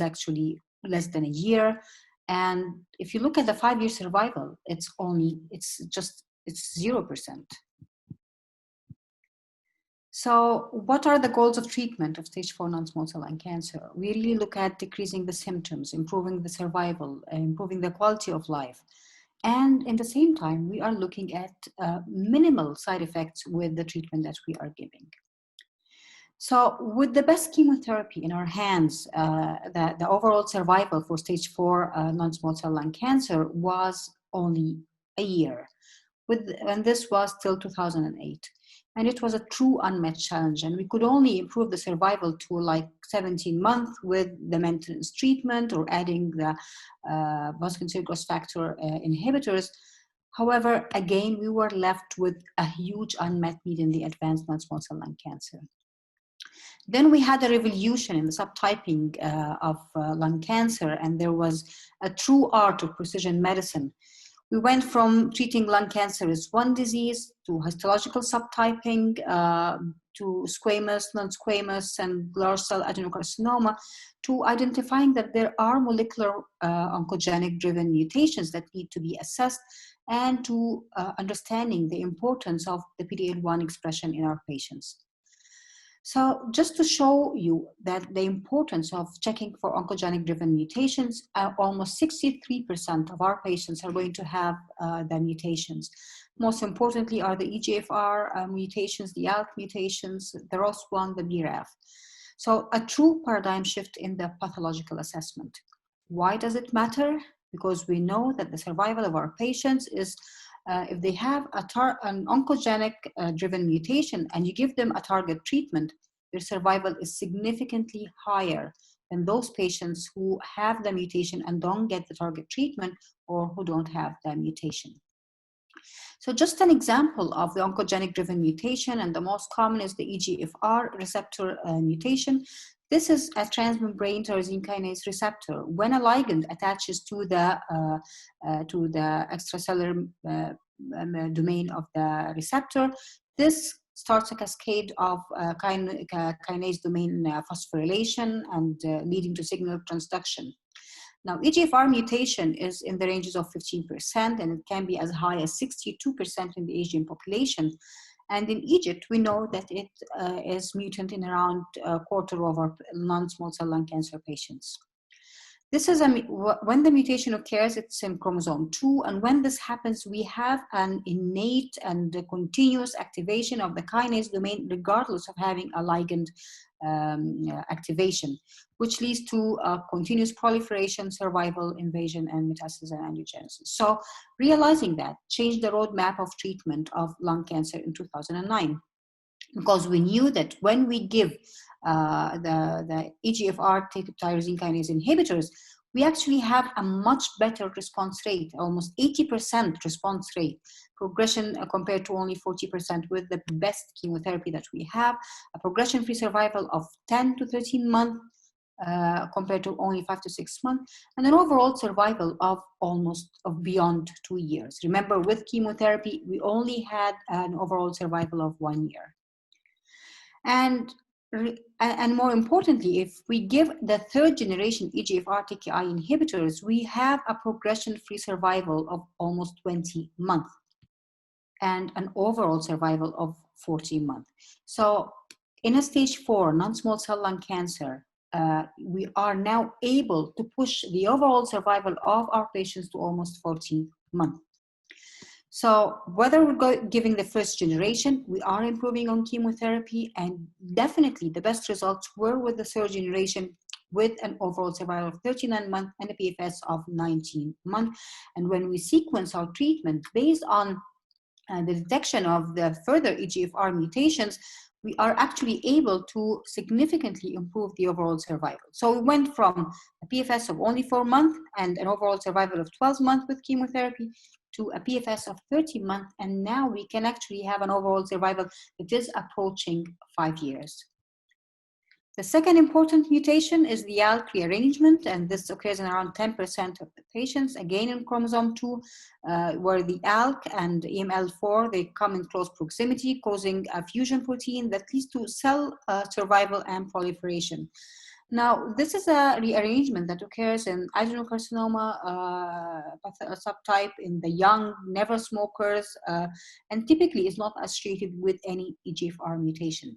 actually less than a year. And if you look at the 5-year survival, it's 0%. So what are the goals of treatment of stage 4 non-small cell lung cancer? We really look at decreasing the symptoms, improving the survival, improving the quality of life. And in the same time, we are looking at minimal side effects with the treatment that we are giving. So with the best chemotherapy in our hands, the overall survival for stage 4 non-small cell lung cancer was only a year. And this was till 2008. And it was a true unmet challenge. And we could only improve the survival to like 17 months with the maintenance treatment or adding the vascular growth factor inhibitors. However, again, we were left with a huge unmet need in the advanced non-small cell lung cancer. Then we had a revolution in the subtyping of lung cancer, and there was a true art of precision medicine. We went from treating lung cancer as one disease to histological subtyping, to squamous, non-squamous, and large cell adenocarcinoma, to identifying that there are molecular oncogenic-driven mutations that need to be assessed, and to understanding the importance of the PD-L1 expression in our patients. So just to show you that the importance of checking for oncogenic-driven mutations, almost 63% of our patients are going to have the mutations. Most importantly are the EGFR mutations, the ALK mutations, the ROS1, the BRAF. So a true paradigm shift in the pathological assessment. Why does it matter? Because we know that the survival of our patients is if they have an oncogenic-driven mutation and you give them a target treatment, their survival is significantly higher than those patients who have the mutation and don't get the target treatment or who don't have the mutation. So just an example of the oncogenic-driven mutation, and the most common is the EGFR receptor mutation. This is a transmembrane tyrosine kinase receptor. When a ligand attaches to the extracellular domain of the receptor, this starts a cascade of kinase domain phosphorylation and leading to signal transduction. Now, EGFR mutation is in the ranges of 15%, and it can be as high as 62% in the Asian population. And in Egypt, we know that it is mutant in around a quarter of our non-small cell lung cancer patients. This is when the mutation occurs, it's in chromosome 2, and when this happens, we have an innate and continuous activation of the kinase domain, regardless of having a ligand activation, which leads to continuous proliferation, survival, invasion, and metastasis and angiogenesis. So realizing that changed the roadmap of treatment of lung cancer in 2009, because we knew that when we give the EGFR tyrosine kinase inhibitors, we actually have a much better response rate, almost 80% response rate, progression compared to only 40% with the best chemotherapy that we have, a progression-free survival of 10 to 13 months compared to only 5 to 6 months, and an overall survival of beyond 2 years. Remember, with chemotherapy, we only had an overall survival of 1 year. And more importantly, if we give the third generation EGFR TKI inhibitors, we have a progression-free survival of almost 20 months and an overall survival of 40 months. So in a stage 4 non-small cell lung cancer, we are now able to push the overall survival of our patients to almost 14 months. So whether we're giving the first generation, we are improving on chemotherapy, and definitely the best results were with the third generation, with an overall survival of 39 months and a PFS of 19 months. And when we sequence our treatment based on the detection of the further EGFR mutations, we are actually able to significantly improve the overall survival. So we went from a PFS of only 4 months and an overall survival of 12 months with chemotherapy to a PFS of 30 months, and now we can actually have an overall survival that is approaching 5 years. The second important mutation is the ALK rearrangement, and this occurs in around 10% of the patients, again in chromosome 2, where the ALK and EML4, they come in close proximity, causing a fusion protein that leads to cell survival and proliferation. Now, this is a rearrangement that occurs in adenocarcinoma subtype in the young, never smokers, and typically is not associated with any EGFR mutation.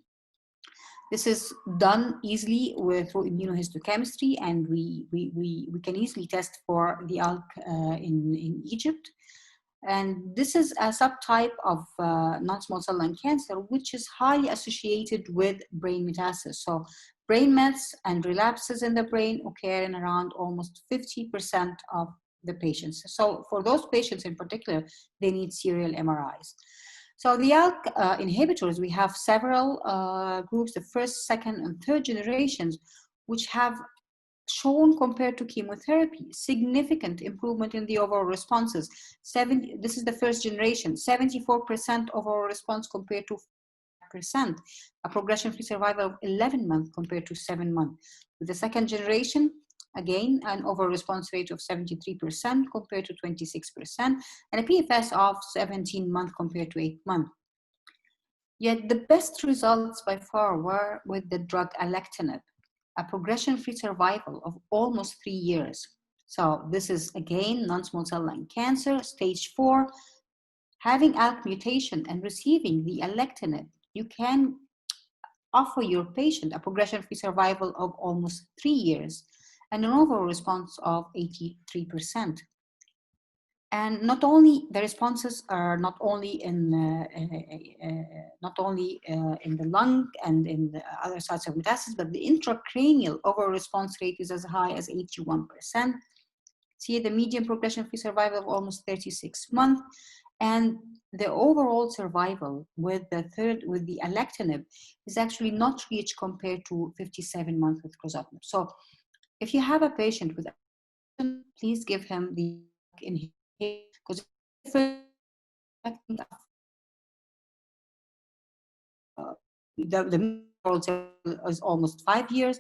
This is done easily through immunohistochemistry, and we can easily test for the ALK in Egypt. And this is a subtype of non-small cell lung cancer, which is highly associated with brain metastasis. So brain mets and relapses in the brain occur in around almost 50% of the patients. So for those patients in particular, they need serial MRIs. So the ALK inhibitors, we have several groups, the first, second, and third generations, which have shown compared to chemotherapy, significant improvement in the overall responses. This is the first generation, 74% overall response compared to 5%, a progression-free survival of 11 months compared to 7 months. With the second generation, again, an overall response rate of 73% compared to 26%, and a PFS of 17 months compared to 8 months. Yet the best results by far were with the drug alectinib, a progression-free survival of almost 3 years. So this is, again, non-small cell lung cancer, stage 4. Having ALK mutation and receiving the alectinib, you can offer your patient a progression-free survival of almost 3 years and an overall response of 83%. And not only the responses are not only in the lung and in the other sites of metastasis, but the intracranial overall response rate is as high as 81%. See the median progression-free survival of almost 36 months, and the overall survival with the alectinib is actually not reached compared to 57 months with crizotinib. So if you have a patient with, please give him the inhibitor, because the overall survival is almost 5 years,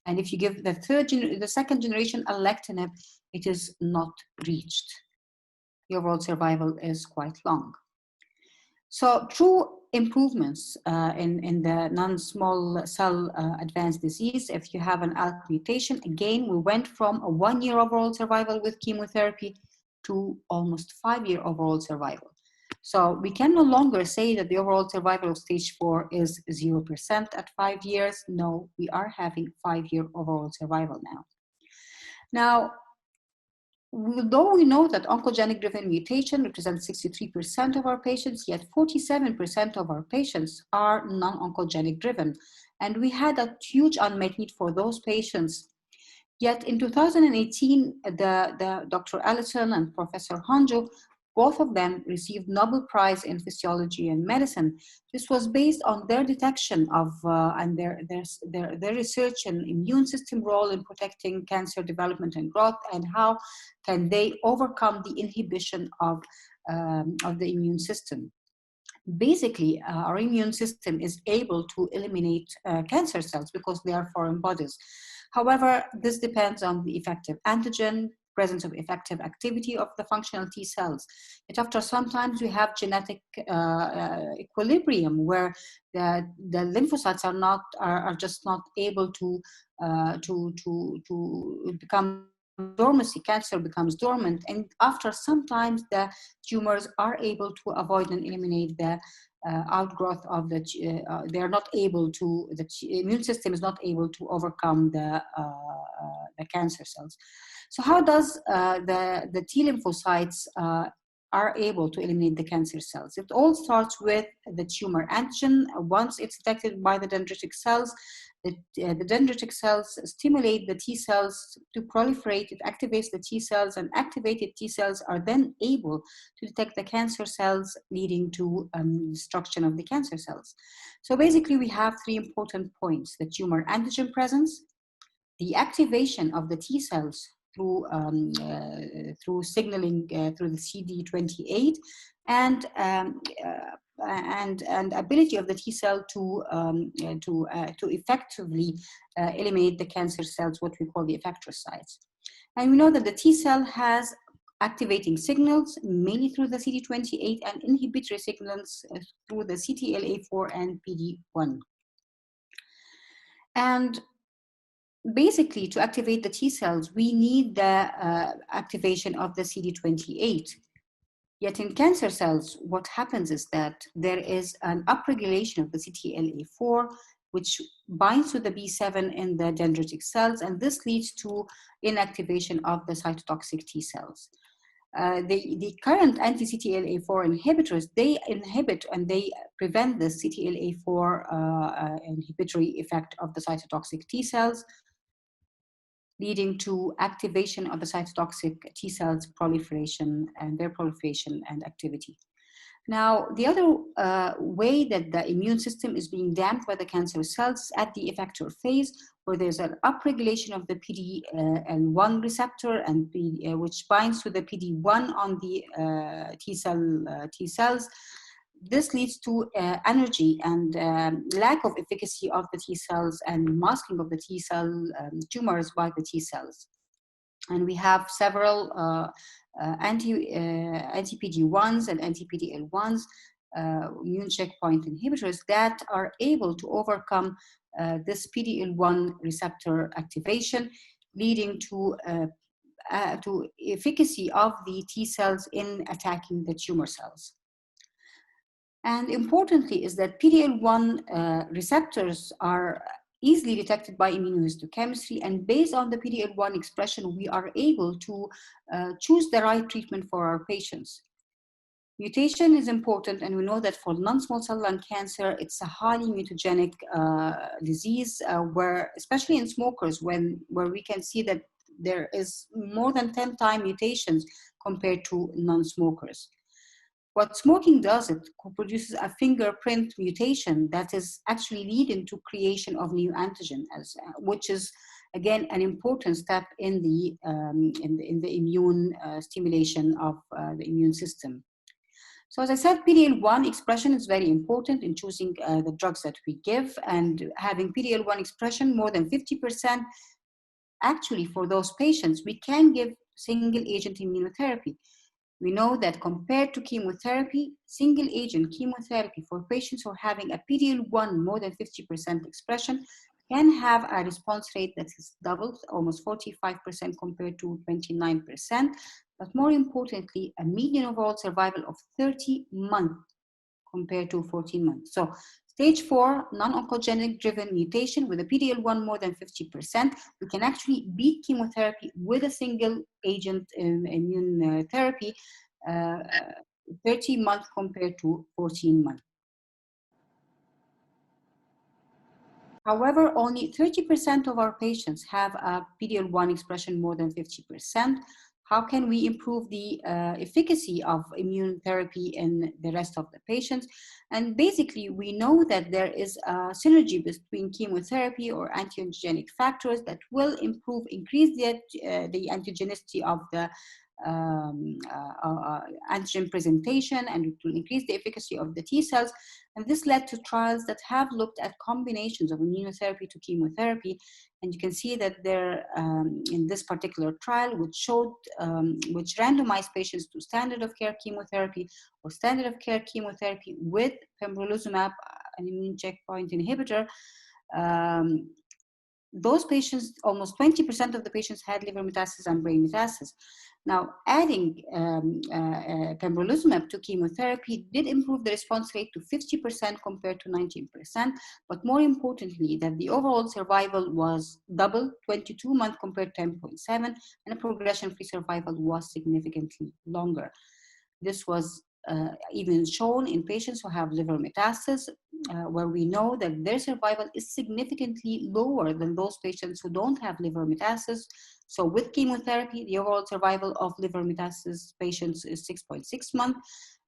and if you give the second generation alectinib, it is not reached. The overall survival is quite long. So true improvements in the non-small cell advanced disease, if you have an ALK mutation, again, we went from a 1-year overall survival with chemotherapy to almost 5-year overall survival. So we can no longer say that the overall survival of stage 4 is 0% at 5 years. No, we are having 5-year overall survival now. Now, although we know that oncogenic-driven mutation represents 63% of our patients, yet 47% of our patients are non-oncogenic-driven. And we had a huge unmet need for those patients. Yet in 2018, Dr. Allison and Professor Honjo, both of them received Nobel Prize in Physiology and Medicine. This was based on their detection of and their research in immune system role in protecting cancer development and growth, and how can they overcome the inhibition of the immune system. Basically, our immune system is able to eliminate cancer cells because they are foreign bodies. However, this depends on the effective antigen, presence of effective activity of the functional T cells. Yet after sometimes we have genetic equilibrium where the lymphocytes are just not able to become dormancy. Cancer becomes dormant, and after sometimes the tumors are able to avoid and eliminate the outgrowth of the. They are not able to. The immune system is not able to overcome the cancer cells. So how does the T lymphocytes are able to eliminate the cancer cells. It all starts with the tumor antigen. Once it's detected by the dendritic cells, the dendritic cells stimulate the T cells to proliferate. It activates the T cells, and activated T cells are then able to detect the cancer cells, leading to destruction of the cancer cells. So basically, we have three important points: the tumor antigen presence, the activation of the T cells through signaling through the CD28, and ability of the T cell to effectively eliminate the cancer cells, what we call the effector sites. And we know that the T cell has activating signals mainly through the CD28 and inhibitory signals through the CTLA4 and PD1. And basically, to activate the T cells, we need the activation of the CD28. Yet in cancer cells, what happens is that there is an upregulation of the CTLA4, which binds to the B7 in the dendritic cells, and this leads to inactivation of the cytotoxic T cells. The current anti-CTLA4 inhibitors, they inhibit and they prevent the CTLA4 inhibitory effect of the cytotoxic T cells, leading to activation of the cytotoxic T cells proliferation and their proliferation and activity. Now, the other way that the immune system is being damped by the cancer cells at the effector phase, where there's an upregulation of the PD-L1 receptor, and which binds to the PD-1 on the T cells. This leads to energy and lack of efficacy of the T cells and masking of the T cell tumors by the T cells. And we have several anti-PD-1s and anti-PD-L1s, immune checkpoint inhibitors, that are able to overcome this PD-L1 receptor activation, leading to efficacy of the T cells in attacking the tumor cells. And importantly is that PD-L1 receptors are easily detected by immunohistochemistry, and based on the PD-L1 expression, we are able to choose the right treatment for our patients. Mutation is important, and we know that for non-small cell lung cancer, it's a highly mutagenic disease, where, especially in smokers, where we can see that there is more than 10 times mutations compared to non-smokers. What smoking does, it produces a fingerprint mutation that is actually leading to creation of new antigen, which is again an important step in the immune stimulation of the immune system. So as I said, PD-L1 expression is very important in choosing the drugs that we give, and having PD-L1 expression more than 50%, actually for those patients, we can give single agent immunotherapy. We know that compared to chemotherapy, single agent chemotherapy for patients who are having a PD-L1 more than 50% expression can have a response rate that is doubled, almost 45% compared to 29%. But more importantly, a median overall survival of 30 months compared to 14 months. So stage 4, non-oncogenic driven mutation with a PD-L1 more than 50%, we can actually beat chemotherapy with a single agent immune therapy, 30 months compared to 14 months. However, only 30% of our patients have a PD-L1 expression more than 50%. How can we improve the efficacy of immune therapy in the rest of the patients? And basically, we know that there is a synergy between chemotherapy or anti-angiogenic factors that will increase the antigenicity of the antigen presentation, and it will increase the efficacy of the T cells. And this led to trials that have looked at combinations of immunotherapy to chemotherapy. And you can see that there, in this particular trial, which randomized patients to standard of care chemotherapy or standard of care chemotherapy with pembrolizumab, an immune checkpoint inhibitor, those patients, almost 20% of the patients had liver metastasis and brain metastasis. Now, adding pembrolizumab to chemotherapy did improve the response rate to 50% compared to 19%, but more importantly, that the overall survival was double, 22 months compared to 10.7, and the progression-free survival was significantly longer. This was even shown in patients who have liver metastasis, where we know that their survival is significantly lower than those patients who don't have liver metastasis. So with chemotherapy, the overall survival of liver metastasis patients is 6.6 months.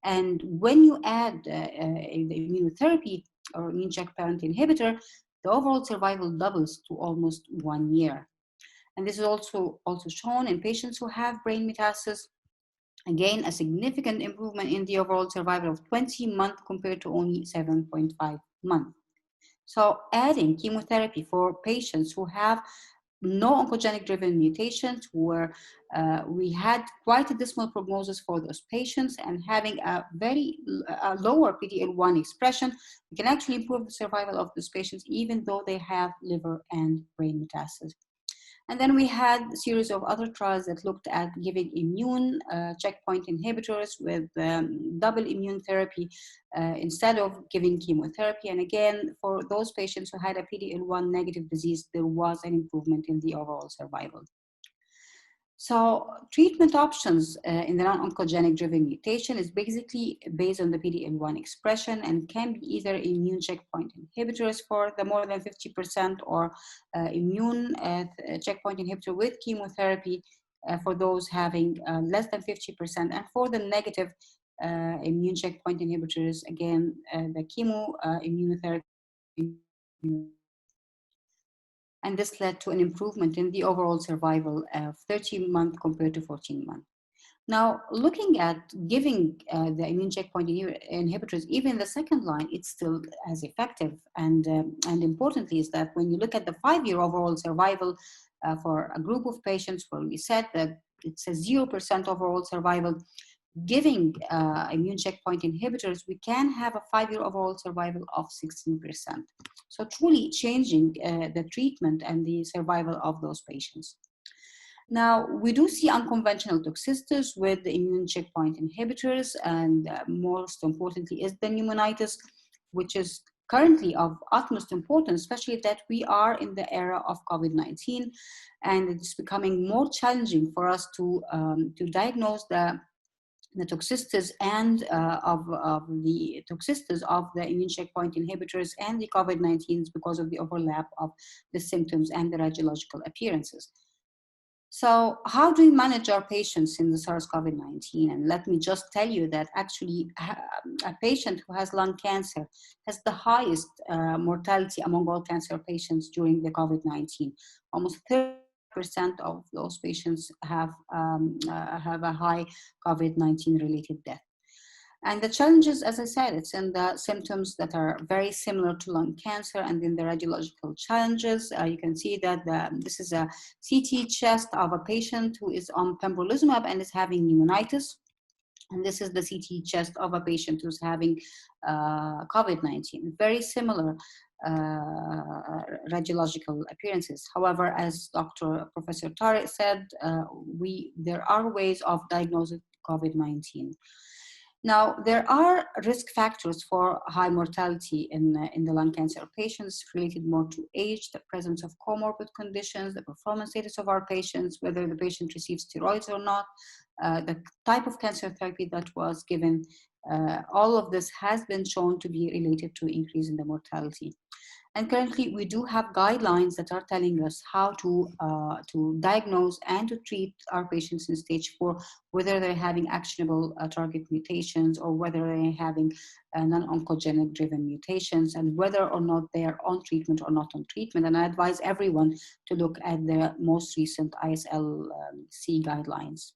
And when you add the immunotherapy or immune checkpoint inhibitor, the overall survival doubles to almost 1 year. And this is also shown in patients who have brain metastasis. Again, a significant improvement in the overall survival of 20 months compared to only 7.5 months. So adding chemotherapy for patients who have no oncogenic-driven mutations, where we had quite a dismal prognosis for those patients, and having a very lower PD-L1 expression, we can actually improve the survival of those patients even though they have liver and brain metastasis. And then we had a series of other trials that looked at giving immune checkpoint inhibitors with double immune therapy instead of giving chemotherapy. And again, for those patients who had a PD-L1 negative disease, there was an improvement in the overall survival. So treatment options in the non-oncogenic driven mutation is basically based on the PD-L1 expression and can be either immune checkpoint inhibitors for the more than 50% or immune checkpoint inhibitor with chemotherapy for those having less than 50%. And for the negative immune checkpoint inhibitors, again, the chemo immunotherapy. And this led to an improvement in the overall survival of 13 months compared to 14 months. Now, looking at giving the immune checkpoint inhibitors, even in the second line, it's still as effective. And importantly is that when you look at the 5-year overall survival for a group of patients where we said that it's a 0% overall survival, giving immune checkpoint inhibitors, we can have a 5-year overall survival of 16%. So truly changing the treatment and the survival of those patients. Now, we do see unconventional toxicities with the immune checkpoint inhibitors, and most importantly is the pneumonitis, which is currently of utmost importance, especially that we are in the era of COVID-19, and it's becoming more challenging for us to diagnose the toxicities and of the toxicities of the immune checkpoint inhibitors and the COVID-19s because of the overlap of the symptoms and the radiological appearances. So how do we manage our patients in the SARS-CoV-19? And let me just tell you that actually a patient who has lung cancer has the highest mortality among all cancer patients during the COVID-19. Almost 30% of those patients have a high COVID-19 related death. And the challenges, as I said, it's in the symptoms that are very similar to lung cancer and in the radiological challenges. You can see that this is a CT chest of a patient who is on pembrolizumab and is having pneumonitis. And this is the CT chest of a patient who's having COVID-19. Very similar radiological appearances. However, as Professor Tarek said, there are ways of diagnosing COVID-19. Now, there are risk factors for high mortality in the lung cancer patients related more to age, the presence of comorbid conditions, the performance status of our patients, whether the patient receives steroids or not, the type of cancer therapy that was given. All of this has been shown to be related to increase in the mortality. And currently, we do have guidelines that are telling us how to diagnose and to treat our patients in stage 4, whether they're having actionable target mutations or whether they're having non-oncogenic driven mutations, and whether or not they are on treatment or not on treatment. And I advise everyone to look at the most recent ISLC guidelines.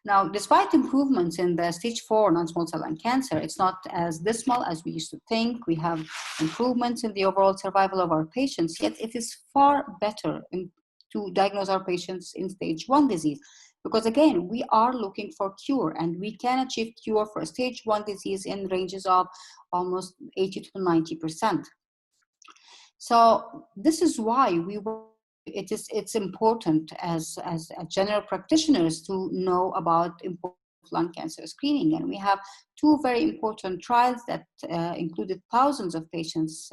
Now, despite improvements in the stage 4 non-small cell lung cancer, it's not as dismal as we used to think. We have improvements in the overall survival of our patients, yet it is far better to diagnose our patients in stage 1 disease. Because again, we are looking for cure, and we can achieve cure for stage 1 disease in ranges of almost 80 to 90%. So this is why it's important as general practitioners to know about important lung cancer screening. And we have two very important trials that included thousands of patients,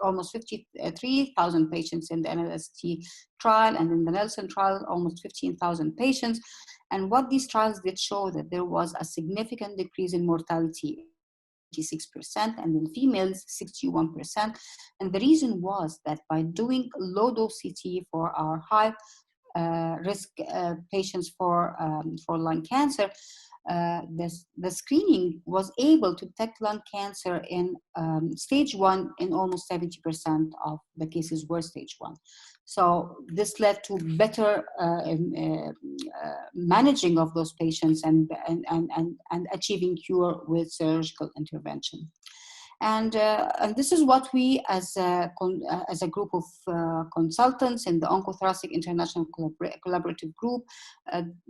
almost 53,000 patients in the NLST trial, and in the Nelson trial, almost 15,000 patients. And what these trials did show that there was a significant decrease in mortality, 86%, and in females, 61%. And the reason was that by doing low-dose CT for our high risk patients for lung cancer, the screening was able to detect lung cancer in stage 1 in almost 70% of the cases were stage 1. So this led to better managing of those patients and achieving cure with surgical intervention. And this is what we, as a group of consultants in the Oncothoracic International Collaborative Group,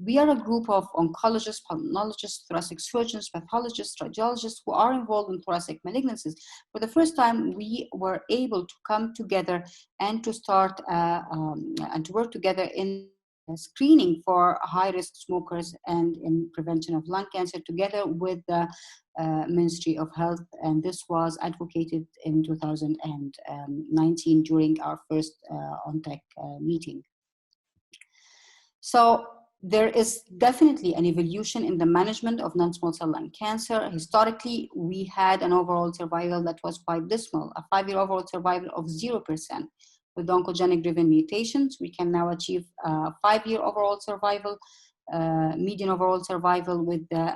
we are a group of oncologists, pulmonologists, thoracic surgeons, pathologists, radiologists who are involved in thoracic malignancies. For the first time, we were able to come together and to start and to work together in screening for high-risk smokers and in prevention of lung cancer together with the Ministry of Health, and this was advocated in 2019 during our first ONTIC meeting. So there is definitely an evolution in the management of non-small cell lung cancer. Historically, we had an overall survival that was quite dismal, a 5-year overall survival of 0%. With oncogenic-driven mutations, we can now achieve 5-year overall survival, median overall survival with the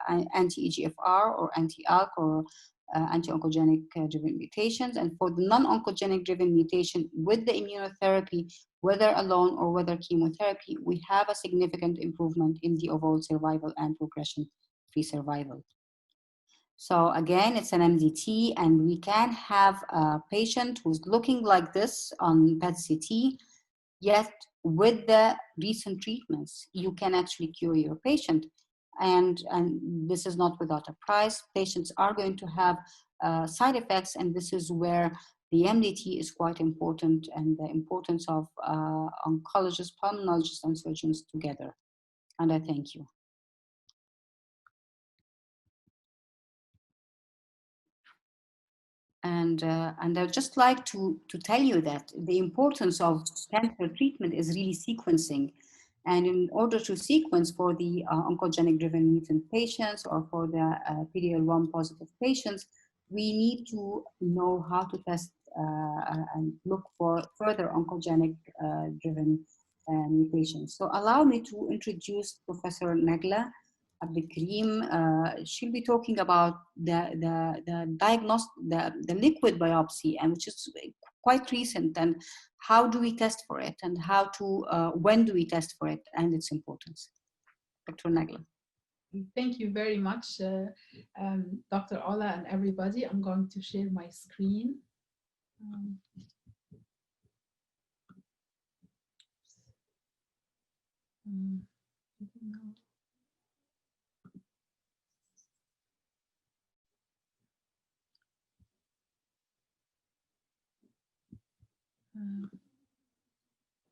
anti-EGFR or anti-ALK or anti-oncogenic-driven mutations. And for the non-oncogenic-driven mutation with the immunotherapy, whether alone or whether chemotherapy, we have a significant improvement in the overall survival and progression-free survival. So again, it's an MDT, and we can have a patient who's looking like this on PET-CT, yet with the recent treatments, you can actually cure your patient. And this is not without a price. Patients are going to have side effects, and this is where the MDT is quite important, and the importance of oncologists, pulmonologists, and surgeons together. And I thank you. And I'd just like to tell you that the importance of cancer treatment is really sequencing. And in order to sequence for the oncogenic-driven mutant patients or for the PD-L1 positive patients, we need to know how to test and look for further oncogenic-driven mutations. So allow me to introduce Professor Nagla Abdelkarim. She'll be talking about the liquid biopsy, and which is quite recent, and how do we test for it, and how to when do we test for it, and its importance. Dr. Nagla. Thank you very much, Dr. Ola and everybody. I'm going to share my screen.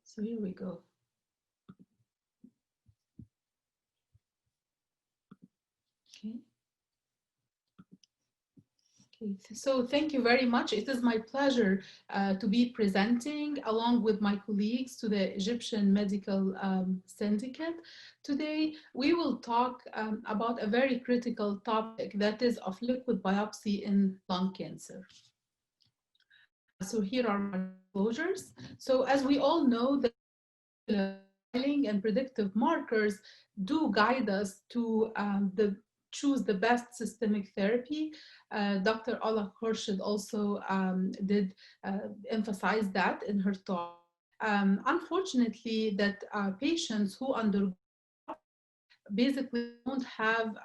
So here we go. Okay. Okay, so thank you very much. It is my pleasure to be presenting along with my colleagues to the Egyptian Medical Syndicate. Today, we will talk about a very critical topic, that is of liquid biopsy in lung cancer. So here are my disclosures. So as we all know, the and predictive markers do guide us to choose the best systemic therapy. Dr. Ola Khorshid also did emphasize that in her talk. Unfortunately, that patients who undergo basically don't have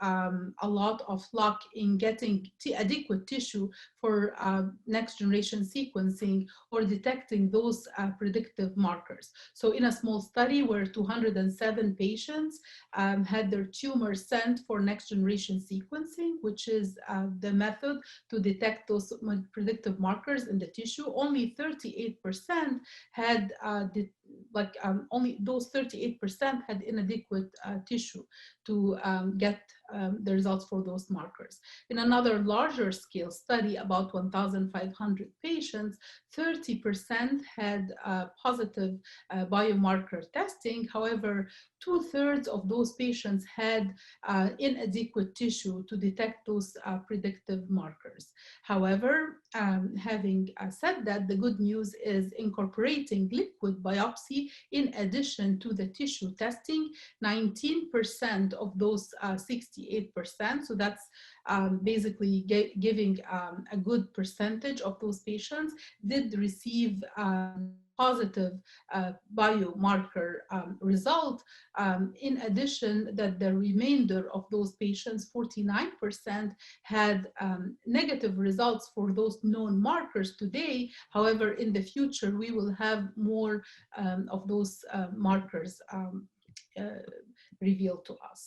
a lot of luck in getting adequate tissue for next generation sequencing or detecting those predictive markers. So in a small study where 207 patients had their tumors sent for next generation sequencing, which is the method to detect those predictive markers in the tissue, only 38% had only those 38% had inadequate tissue to get the results for those markers. In another larger scale study, about 1,500 patients, 30% had positive biomarker testing. However, 2/3 of those patients had inadequate tissue to detect those predictive markers. However, having said that, the good news is incorporating liquid biopsy in addition to the tissue testing, 19% of those 68%, so that's basically giving a good percentage of those patients did receive positive biomarker result. In addition, that the remainder of those patients, 49%, had negative results for those known markers today. However, in the future, we will have more of those markers revealed to us.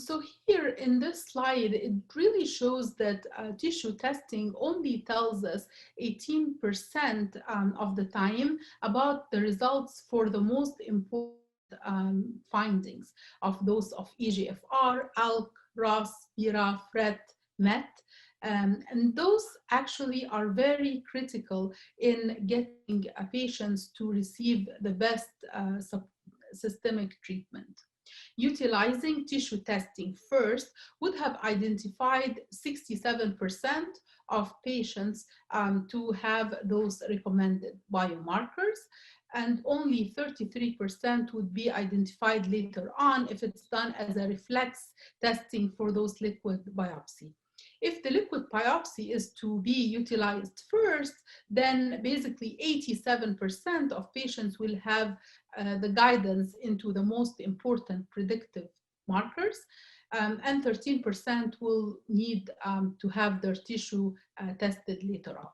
So here in this slide, it really shows that tissue testing only tells us 18% of the time about the results for the most important findings of those of EGFR, ALK, ROS, BRAF, RET, MET. And those actually are very critical in getting patients to receive the best systemic treatment. Utilizing tissue testing first would have identified 67% of patients to have those recommended biomarkers, and only 33% would be identified later on if it's done as a reflex testing for those liquid biopsy. If the liquid biopsy is to be utilized first, then basically 87% of patients will have the guidance into the most important predictive markers, and 13% will need to have their tissue tested later on.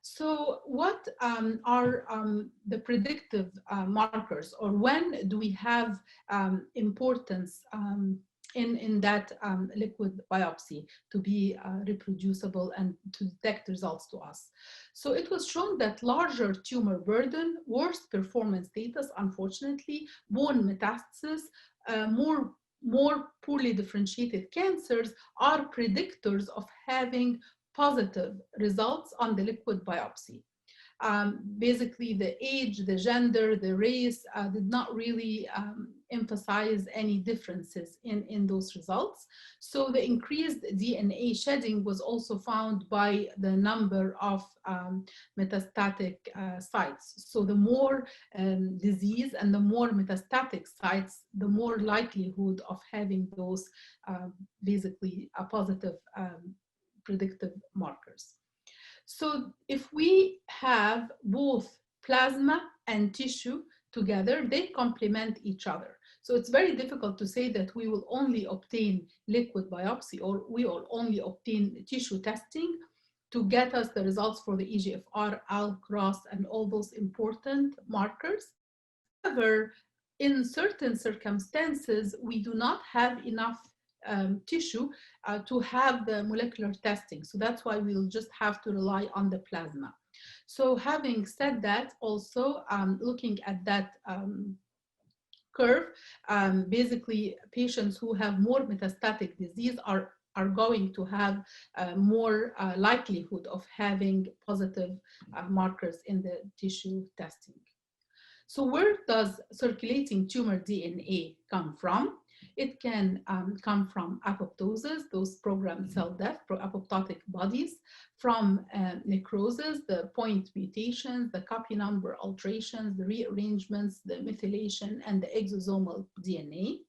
So what are the predictive markers, or when do we have importance in that liquid biopsy to be reproducible and to detect results to us? So it was shown that larger tumor burden, worse performance status, unfortunately, bone metastasis, more poorly differentiated cancers are predictors of having positive results on the liquid biopsy. Basically, the age, the gender, the race did not really emphasize any differences in those results. So the increased DNA shedding was also found by the number of metastatic sites. So the more disease and the more metastatic sites, the more likelihood of having those basically positive predictive markers. So if we have both plasma and tissue together, they complement each other. So it's very difficult to say that we will only obtain liquid biopsy or we will only obtain tissue testing to get us the results for the EGFR, ALK, ROS, and all those important markers. However, in certain circumstances, we do not have enough tissue to have the molecular testing. So that's why we'll just have to rely on the plasma. So having said that, also looking at that curve, basically patients who have more metastatic disease are going to have more likelihood of having positive markers in the tissue testing. So where does circulating tumor DNA come from? It can come from apoptosis, those programmed cell death, apoptotic bodies, from necrosis, the point mutations, the copy number alterations, the rearrangements, the methylation, and the exosomal DNA.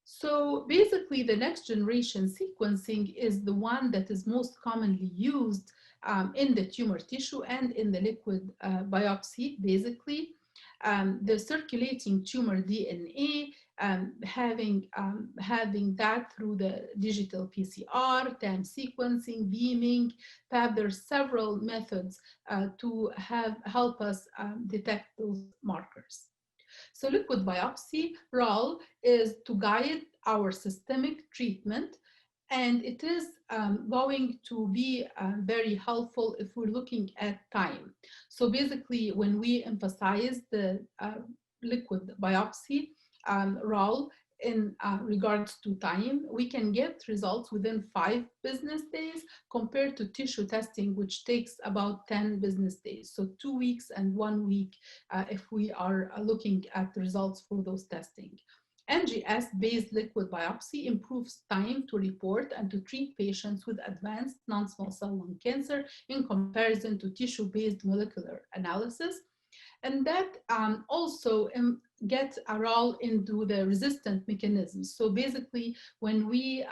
So basically, the next generation sequencing is the one that is most commonly used in the tumor tissue and in the liquid biopsy, basically. The circulating tumor DNA, having that through the digital PCR, TAM sequencing, beaming, PAB, there's several methods to help us detect those markers. So liquid biopsy role is to guide our systemic treatment And it is going to be very helpful if we're looking at time. So basically, when we emphasize the liquid biopsy role in regards to time, we can get results within 5 business days compared to tissue testing, which takes about 10 business days. So 2 weeks and 1 week if we are looking at the results for those testing. NGS-based liquid biopsy improves time to report and to treat patients with advanced non-small cell lung cancer in comparison to tissue-based molecular analysis. And that also gets a role into the resistant mechanisms. So basically, when we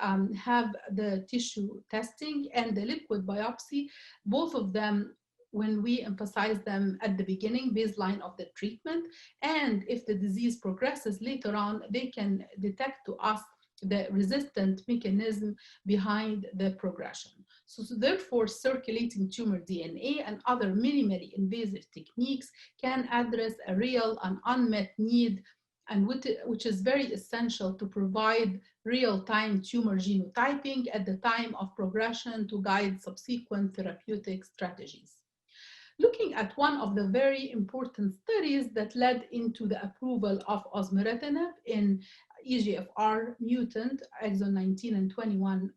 have the tissue testing and the liquid biopsy, both of them, when we emphasize them at the beginning, baseline of the treatment, and if the disease progresses later on, they can detect to us the resistant mechanism behind the progression. So therefore, circulating tumor DNA and other minimally invasive techniques can address a real and unmet need, and which is very essential to provide real-time tumor genotyping at the time of progression to guide subsequent therapeutic strategies. Looking at one of the very important studies that led into the approval of osimertinib in EGFR mutant exon 19 and 21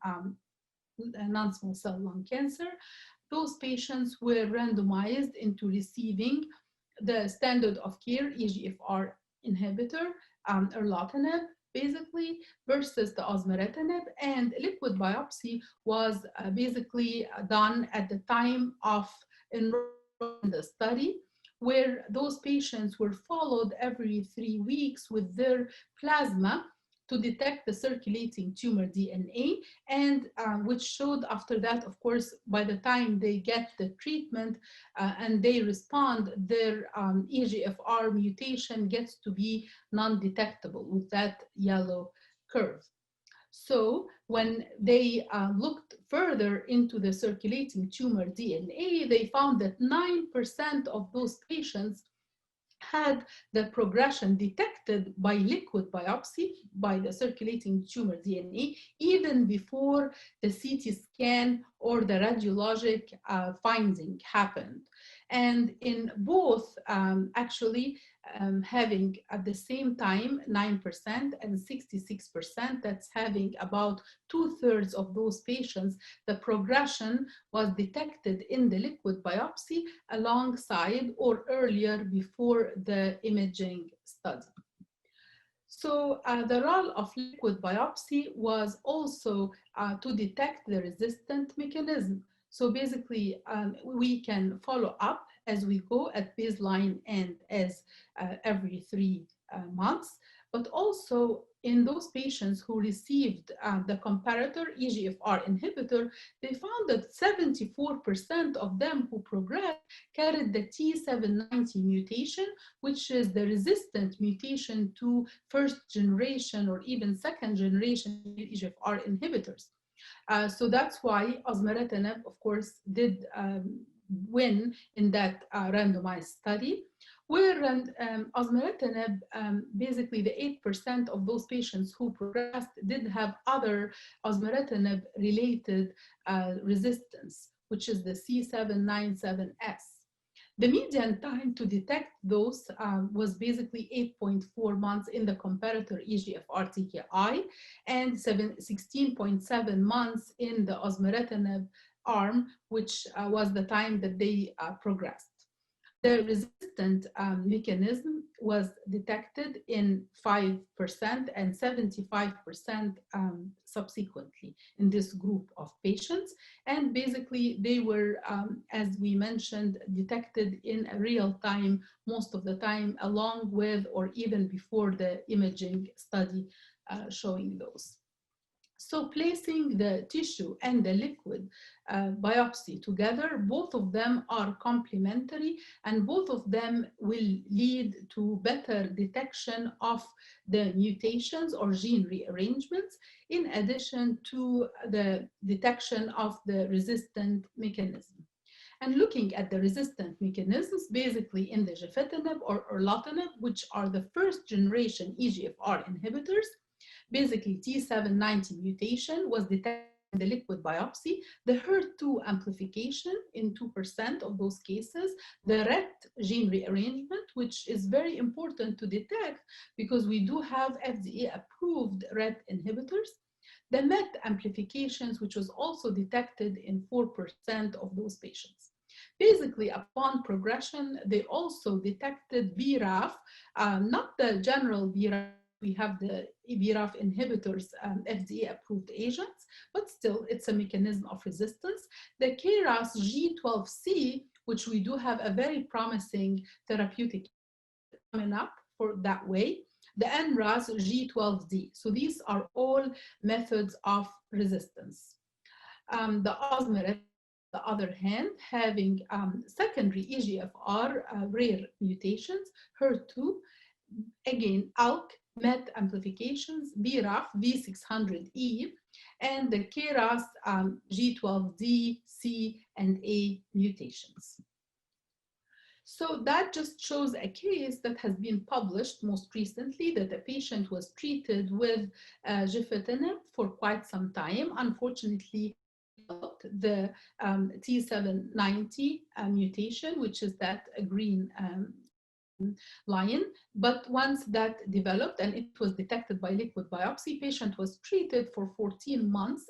non-small cell lung cancer, those patients were randomized into receiving the standard of care EGFR inhibitor, erlotinib, basically, versus the osimertinib, and liquid biopsy was basically done at the time of enrollment in the study, where those patients were followed every 3 weeks with their plasma to detect the circulating tumor DNA, and which showed after that, of course, by the time they get the treatment and they respond, their EGFR mutation gets to be non-detectable with that yellow curve. So when they looked further into the circulating tumor DNA, they found that 9% of those patients had the progression detected by liquid biopsy, by the circulating tumor DNA, even before the CT scan or the radiologic finding happened. And in both, having at the same time 9% and 66%, that's having about 2/3 of those patients, the progression was detected in the liquid biopsy alongside or earlier before the imaging study. So the role of liquid biopsy was also to detect the resistant mechanism. So basically, we can follow up as we go at baseline and as every 3 months, but also in those patients who received the comparator EGFR inhibitor, they found that 74% of them who progressed carried the T790 mutation, which is the resistant mutation to first generation or even second generation EGFR inhibitors. So that's why osimertinib, of course, did win in that randomized study, where osimertinib, basically the 8% of those patients who progressed did have other osimertinib related resistance, which is the C797S. The median time to detect those was basically 8.4 months in the comparator EGFR TKI and 16.7 months in the osimertinib arm, which was the time that they progressed. The resistant mechanism was detected in 5% and 75% subsequently in this group of patients. And basically they were, as we mentioned, detected in a real time, most of the time, along with or even before the imaging study showing those. So placing the tissue and the liquid biopsy together, both of them are complementary and both of them will lead to better detection of the mutations or gene rearrangements, in addition to the detection of the resistant mechanism. And looking at the resistant mechanisms, basically in the gefitinib or erlotinib, which are the first generation EGFR inhibitors, basically T790 mutation was detected the liquid biopsy, the HER2 amplification in 2% of those cases, the RET gene rearrangement, which is very important to detect because we do have FDA-approved RET inhibitors, the MET amplifications, which was also detected in 4% of those patients. Basically, upon progression, they also detected BRAF, not the general BRAF. We have the BRAF inhibitors, FDA-approved agents, but still it's a mechanism of resistance. The KRAS G12C, which we do have a very promising therapeutic coming up for that way, the NRAS G12D. So these are all methods of resistance. The osmerate, on the other hand, having secondary EGFR rare mutations, HER2, again, ALK, MET amplifications, BRAF, V600E, and the KRAS G12D, C, and A mutations. So that just shows a case that has been published most recently, that a patient was treated with gefitinib for quite some time. Unfortunately, the T790 mutation, which is that green line, but once that developed and it was detected by liquid biopsy, patient was treated for 14 months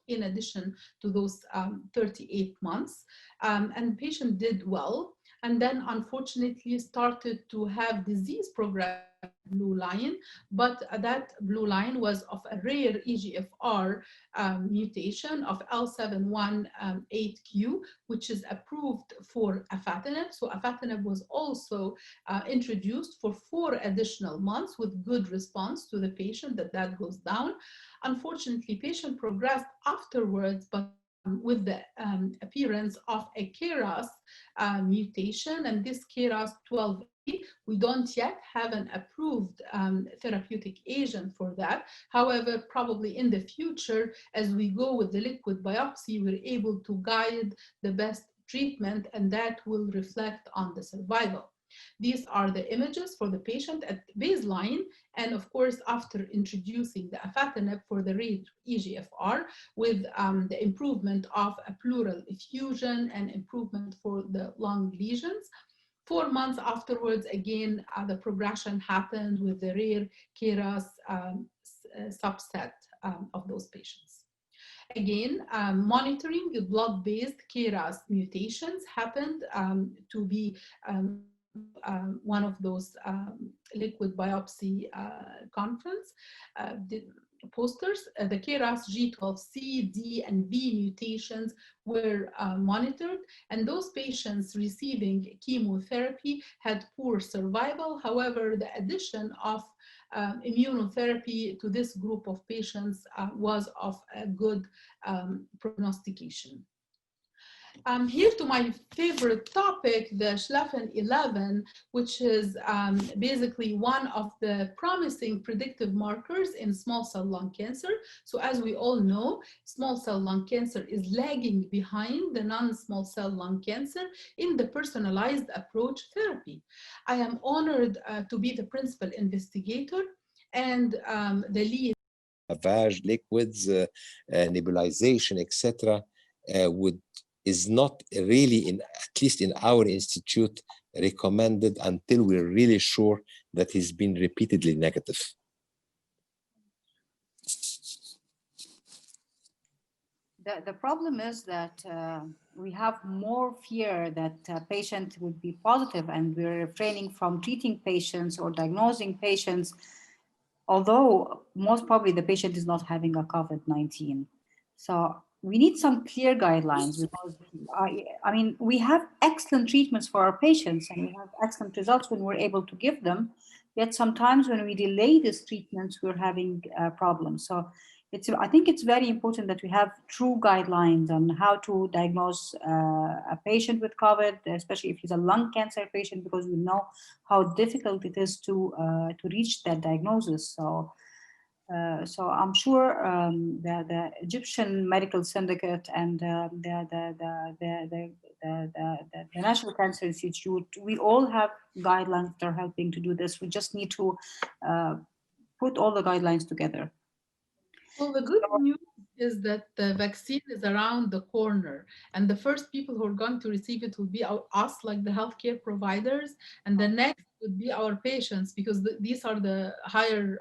in addition to those 38 months, and patient did well, and then unfortunately started to have disease progression, blue line, but that blue line was of a rare EGFR mutation of L718Q, which is approved for afatinib. So afatinib was also introduced for 4 additional months with good response to the patient that goes down. Unfortunately, patient progressed afterwards, but with the appearance of a KRAS mutation, and this KRAS 12, we don't yet have an approved therapeutic agent for that. However, probably in the future, as we go with the liquid biopsy, we're able to guide the best treatment, and that will reflect on the survival. These are the images for the patient at baseline, and of course, after introducing the afatinib for the rare EGFR with the improvement of a pleural effusion and improvement for the lung lesions. 4 months afterwards, again, the progression happened with the rare KRAS subset of those patients. Again, monitoring the blood-based KRAS mutations happened to be one of those liquid biopsy conference posters. The KRAS G12C, D, and B mutations were monitored, and those patients receiving chemotherapy had poor survival. However, the addition of immunotherapy to this group of patients was of a good prognostication. Here to my favorite topic, the Schlafen-11, which is basically one of the promising predictive markers in small cell lung cancer. So as we all know, small cell lung cancer is lagging behind the non-small cell lung cancer in the personalized approach therapy. I am honored to be the principal investigator and the lead. Lavage, liquids, nebulization, etc. is not really, at least in our institute, recommended until we're really sure that he's been repeatedly negative. The problem is that we have more fear that a patient would be positive, and we're refraining from treating patients or diagnosing patients, although most probably the patient is not having a COVID-19. So we need some clear guidelines, because I mean, we have excellent treatments for our patients and we have excellent results when we're able to give them. Yet sometimes when we delay these treatments, we're having problems. So I think it's very important that we have true guidelines on how to diagnose a patient with COVID, especially if he's a lung cancer patient, because we know how difficult it is to reach that diagnosis. So I'm sure the Egyptian Medical Syndicate and the National Cancer Institute, we all have guidelines that are helping to do this. We just need to put all the guidelines together. Well, the good news is that the vaccine is around the corner, and the first people who are going to receive it will be us, like the healthcare providers, and the next would be our patients, because these are the higher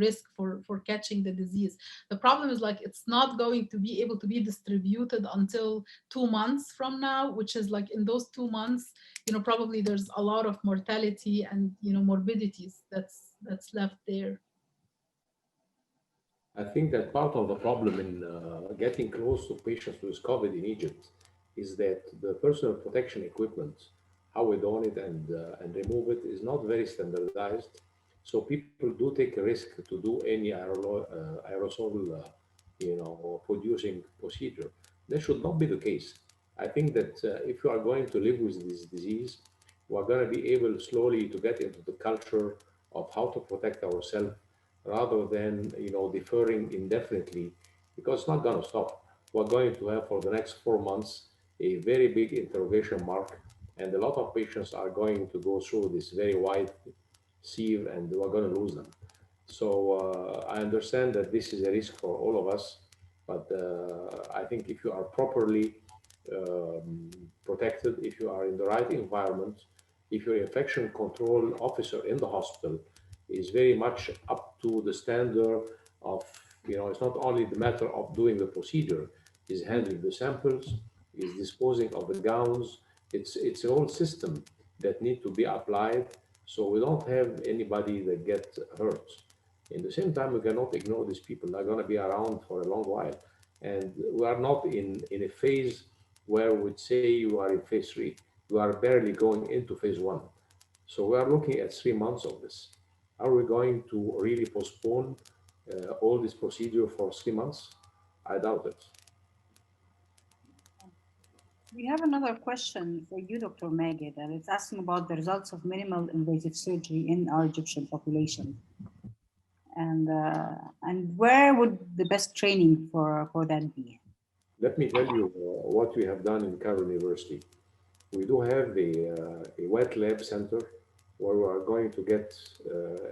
risk for catching the disease. The problem is, like, it's not going to be able to be distributed until 2 months from now, which is like in those 2 months, probably there's a lot of mortality and morbidities that's left there. I think that part of the problem in getting close to patients with COVID in Egypt is that the personal protection equipment, how we don it and remove it, is not very standardized. So people do take a risk to do any aerosol, producing procedure. That should not be the case. I think that if you are going to live with this disease, we're going to be able slowly to get into the culture of how to protect ourselves, rather than deferring indefinitely, because it's not going to stop. We're going to have for the next 4 months a very big interrogation mark, and a lot of patients are going to go through this very wide sieve, and we're going to lose them. So I understand that this is a risk for all of us, but I think if you are properly protected, if you are in the right environment, if your infection control officer in the hospital is very much up to the standard of, it's not only the matter of doing the procedure, is handling the samples, is disposing of the gowns. It's a whole system that need to be applied, so we don't have anybody that gets hurt. In the same time, we cannot ignore these people. They're going to be around for a long while, and we are not in a phase where we would say you are in phase 3. We are barely going into phase 1. So we are looking at 3 months of this. Are we going to really postpone all this procedure for 3 months? I doubt it. We have another question for you, Dr. Magued, and it's asking about the results of minimal invasive surgery in our Egyptian population. And where would the best training for that be? Let me tell you what we have done in Cairo University. We do have a wet lab center where we are going to get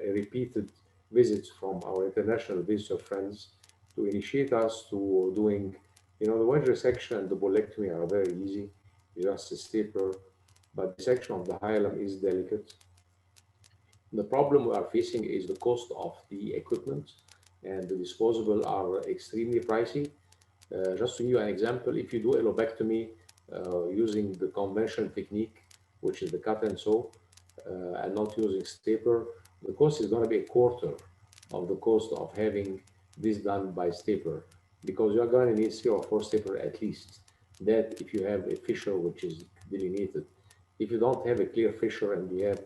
a repeated visits from our international visitor friends to initiate us to doing, the wedge resection and the bolectomy are very easy, just a stapler, but dissection of the hilum is delicate. The problem we are facing is the cost of the equipment, and the disposable are extremely pricey. Just to give you an example, if you do a lobectomy using the conventional technique, which is the cut and sew, and not using stapler, the cost is going to be a quarter of the cost of having this done by stapler, because you're going to need 3 or 4 stapler at least. That if you have a fissure which is delineated. If you don't have a clear fissure and you have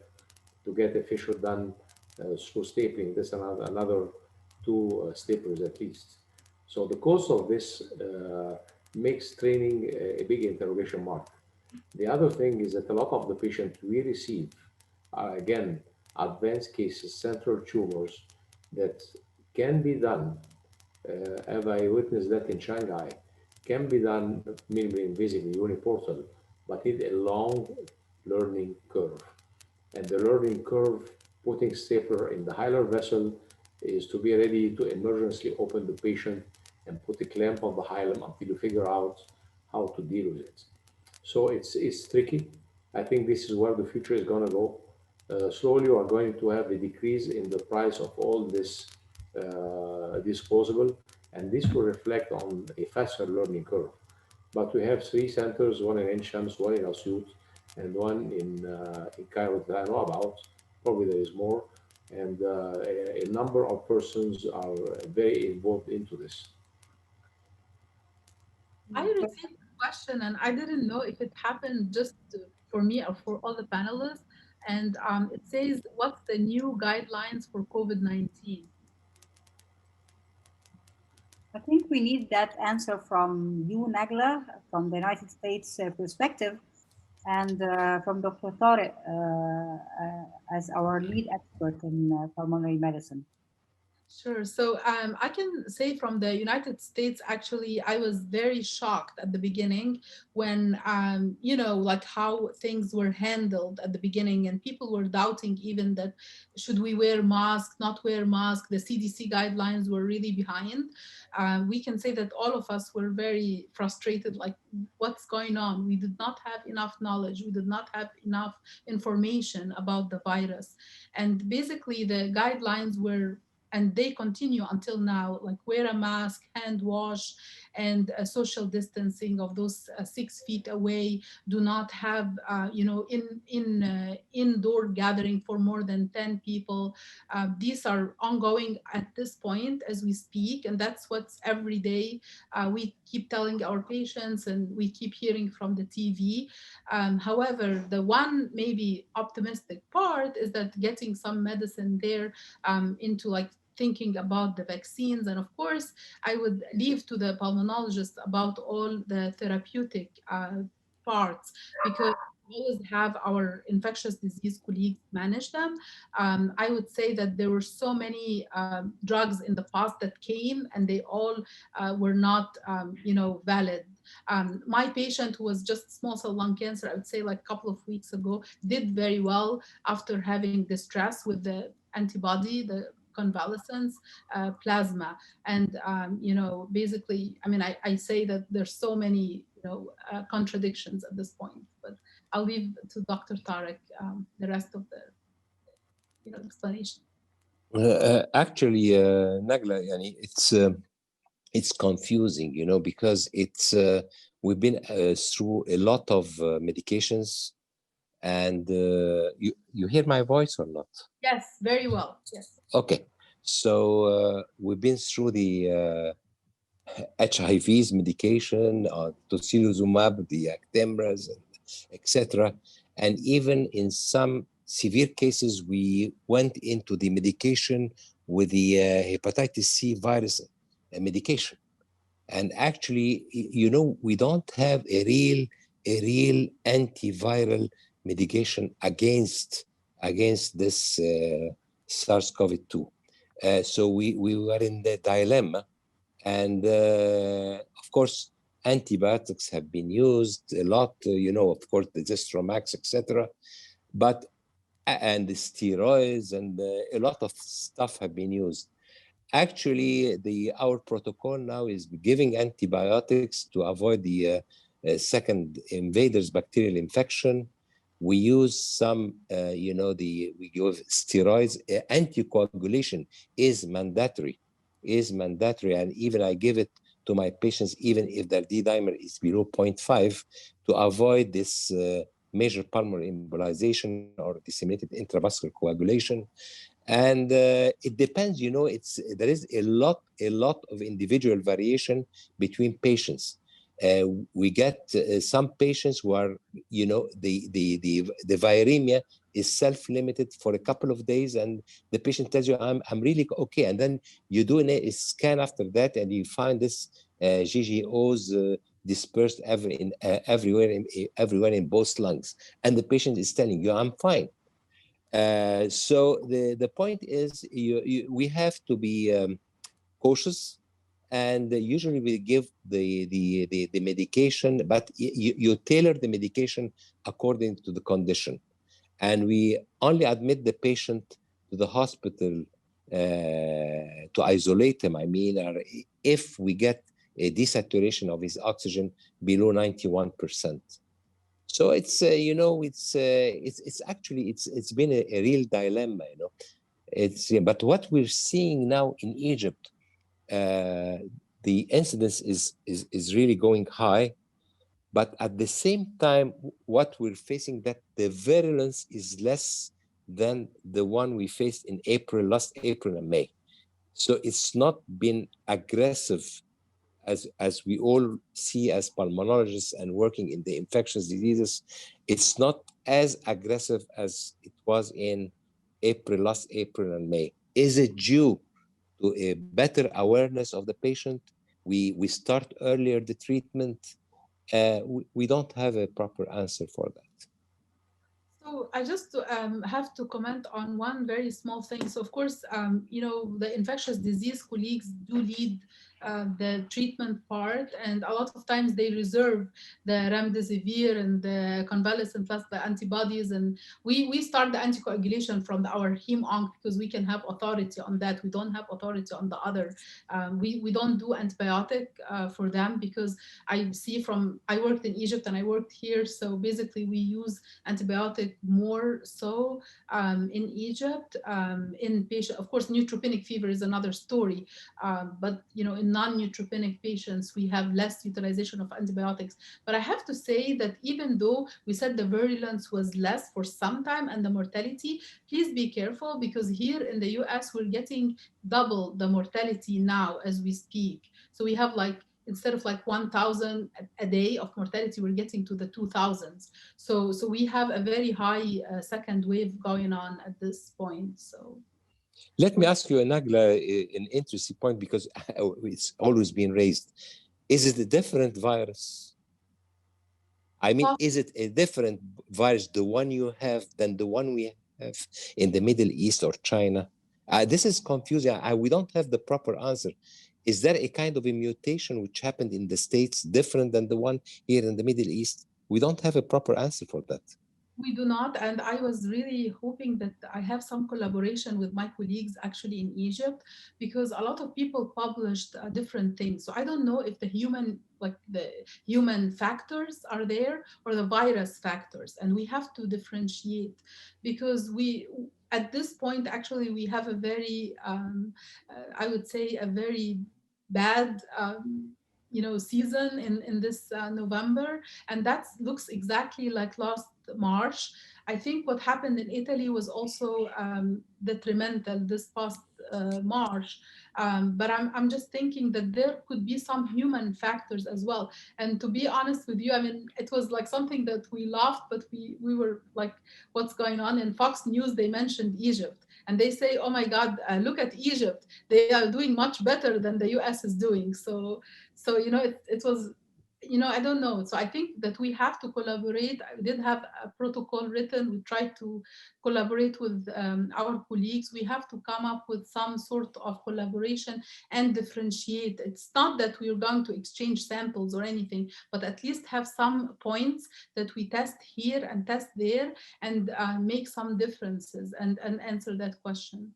to get a fissure done through stapling, that's another 2 staplers at least. So the cost of this makes training a big interrogation mark. The other thing is that a lot of the patients we receive are, again, advanced cases, central tumors that can be done, as I witnessed that in Shanghai, can be done minimally invasively, uniportal, but need a long learning curve. And the learning curve, putting stapler in the hilar vessel, is to be ready to emergency open the patient and put a clamp on the hilum until you figure out how to deal with it. So it's tricky. I think this is where the future is going to go. Slowly, we are going to have a decrease in the price of all this disposable, and this will reflect on a faster learning curve. But we have 3 centers, one in Ain Shams, one in Asyut, and one in Cairo that I know about. Probably there is more, and a number of persons are very involved into this. I received a question, and I didn't know if it happened just for me or for all the panelists. And it says, what's the new guidelines for COVID-19? I think we need that answer from you, Nagla, from the United States perspective, and from Dr. Tarek as our lead expert in pulmonary medicine. Sure. So I can say from the United States, actually, I was very shocked at the beginning when, you know, like how things were handled at the beginning, and people were doubting even that should we wear masks, not wear masks. The CDC guidelines were really behind. We can say that all of us were very frustrated, like what's going on? We did not have enough knowledge. We did not have enough information about the virus. And basically the guidelines were, and they continue until now, like wear a mask, hand wash, and social distancing of those 6 feet away. Do not have, you know, indoor gathering for more than 10 people. These are ongoing at this point as we speak, and that's what's every day we keep telling our patients, and we keep hearing from the TV. However, the one maybe optimistic part is that getting some medicine there into like thinking about the vaccines. And of course, I would leave to the pulmonologist about all the therapeutic parts, because we always have our infectious disease colleagues manage them. I would say that there were so many drugs in the past that came, and they all were not, you know, valid. My patient who was just small cell lung cancer, I would say like a couple of weeks ago, did very well after having distress with the antibody, the convalescence plasma. And, you know, basically, I mean, I say that there's so many, you know, contradictions at this point, but I'll leave to Dr. Tarek the rest of the, you know, explanation. Actually, Nagla, yani it's confusing, you know, because it's we've been through a lot of medications, and you hear my voice or not? Yes, very well. Yes. Okay, so we've been through the HIV's medication, tocilizumab, the Actemras, etc. And even in some severe cases, we went into the medication with the hepatitis C virus medication. And actually, you know, we don't have a real antiviral medication against this SARS-CoV-2. So we were in the dilemma. And of course, antibiotics have been used a lot, you know, of course, the Zithromax, etc. But, and the steroids and a lot of stuff have been used. Actually, our protocol now is giving antibiotics to avoid the second invaders bacterial infection. We use some, you know, we give steroids. Anticoagulation is mandatory. And even I give it to my patients even if their D-dimer is below 0.5 to avoid this major pulmonary embolization or disseminated intravascular coagulation. And it depends, you know, there is a lot of individual variation between patients. We get some patients who are, you know, the viremia is self-limited for a couple of days, and the patient tells you, I'm really okay. And then you do a scan after that, and you find this GGOs dispersed everywhere in both lungs. And the patient is telling you, I'm fine. So the point is, we have to be cautious. And usually we give the medication, but you tailor the medication according to the condition. And we only admit the patient to the hospital to isolate him, I mean, or if we get a desaturation of his oxygen below 91%. So it's, you know, it's actually, it's been a real dilemma, you know. But what we're seeing now in Egypt, the incidence is really going high, but at the same time, what we're facing, that the virulence is less than the one we faced in last April and May. So it's not been aggressive as we all see as pulmonologists and working in the infectious diseases. It's not as aggressive as it was in last April and May. Is it due to a better awareness of the patient? We start earlier the treatment. We don't have a proper answer for that. So I just have to comment on one very small thing. So of course, you know, the infectious disease colleagues do lead the treatment part, and a lot of times they reserve the remdesivir and the convalescent plus the antibodies, and we start the anticoagulation from our hem-onc because we can have authority on that. We don't have authority on the other. We don't do antibiotic for them because I worked in Egypt and I worked here, so basically we use antibiotic more so in Egypt. In patient, of course, neutropenic fever is another story, but you know, in non-neutropenic patients, we have less utilization of antibiotics. But I have to say that even though we said the virulence was less for some time and the mortality, please be careful because here in the US, we're getting double the mortality now as we speak. So we have like, instead of like 1,000 a day of mortality, we're getting to the 2,000s. So we have a very high second wave going on at this point. So let me ask you, Nagla, an interesting point because it's always been raised. Is it a different virus? I mean, is it a different virus, the one you have, than the one we have in the Middle East or China? This is confusing. We don't have the proper answer. Is there a kind of a mutation which happened in the States different than the one here in the Middle East? We don't have a proper answer for that. We do not, and I was really hoping that I have some collaboration with my colleagues actually in Egypt, because a lot of people published different things. So I don't know if the human factors are there or the virus factors, and we have to differentiate because at this point, actually, we have a very, I would say, a very bad season in this November, and that looks exactly like last March. I think what happened in Italy was also detrimental this past March. But I'm just thinking that there could be some human factors as well. And to be honest with you, I mean, it was like something that we laughed, but we were like, what's going on? In Fox News, they mentioned Egypt. And they say, oh my God, look at Egypt. They are doing much better than the US is doing. So you know, it was, you know, I don't know. So I think that we have to collaborate. I did have a protocol written. We tried to collaborate with our colleagues. We have to come up with some sort of collaboration and differentiate. It's not that we're going to exchange samples or anything, but at least have some points that we test here and test there and make some differences and answer that question.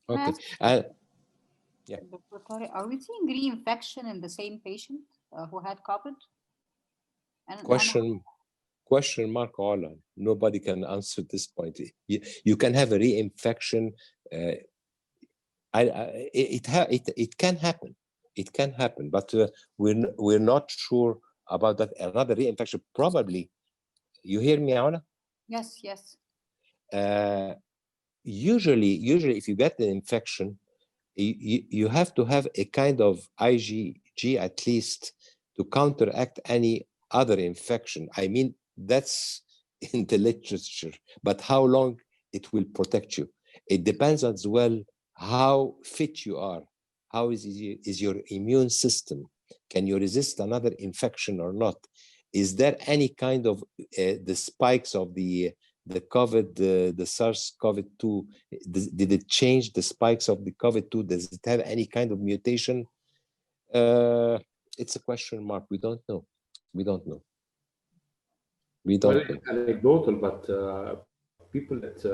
Okay. Yeah. Dr. Tarek, are we seeing reinfection in the same patient who had COVID? Question mark, Ola. Nobody can answer this point. You can have a reinfection. It can happen. It can happen, but we're not sure about that. Another reinfection, probably. You hear me, Ola? Yes, yes. Usually, if you get an infection, you have to have a kind of IgG at least to counteract any other infection. I mean, that's in the literature, but how long it will protect you? It depends as well how fit you are. How is your immune system? Can you resist another infection or not? Is there any kind of the spikes of the COVID, the SARS-CoV-2, did it change the spikes of the COVID-2? Does it have any kind of mutation? It's a question mark. We don't know. We don't know. It's anecdotal, but people that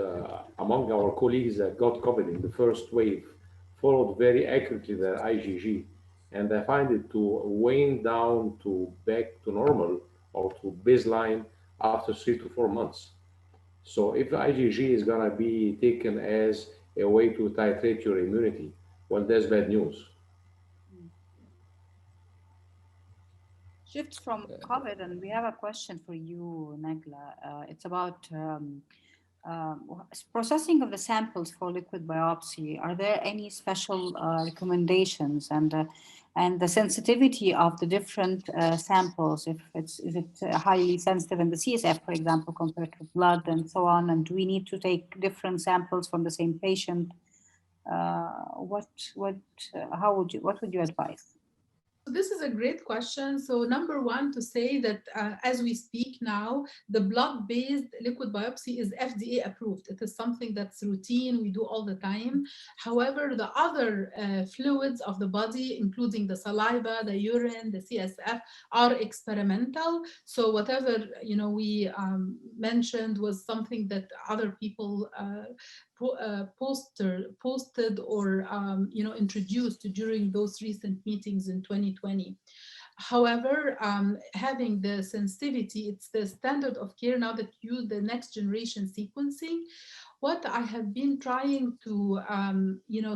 among our colleagues that got COVID in the first wave followed very accurately their IgG, and they find it to wane down to back to normal or to baseline after 3 to 4 months. So if the IgG is going to be taken as a way to titrate your immunity, well, that's bad news. Shift from COVID, and we have a question for you, Nagla. It's about processing of the samples for liquid biopsy. Are there any special recommendations and the sensitivity of the different samples? Is it highly sensitive in the CSF, for example, compared to blood and so on? And do we need to take different samples from the same patient? What would you advise? this is a great question. So number one, to say that as we speak now, the blood-based liquid biopsy is FDA approved. It is something that's routine, we do all the time. However, the other fluids of the body, including the saliva, the urine, the CSF, are experimental. So whatever we mentioned was something that other people posted or introduced during those recent meetings in 2020. However, having the sensitivity, it's the standard of care now that use the next generation sequencing. What I have been trying to,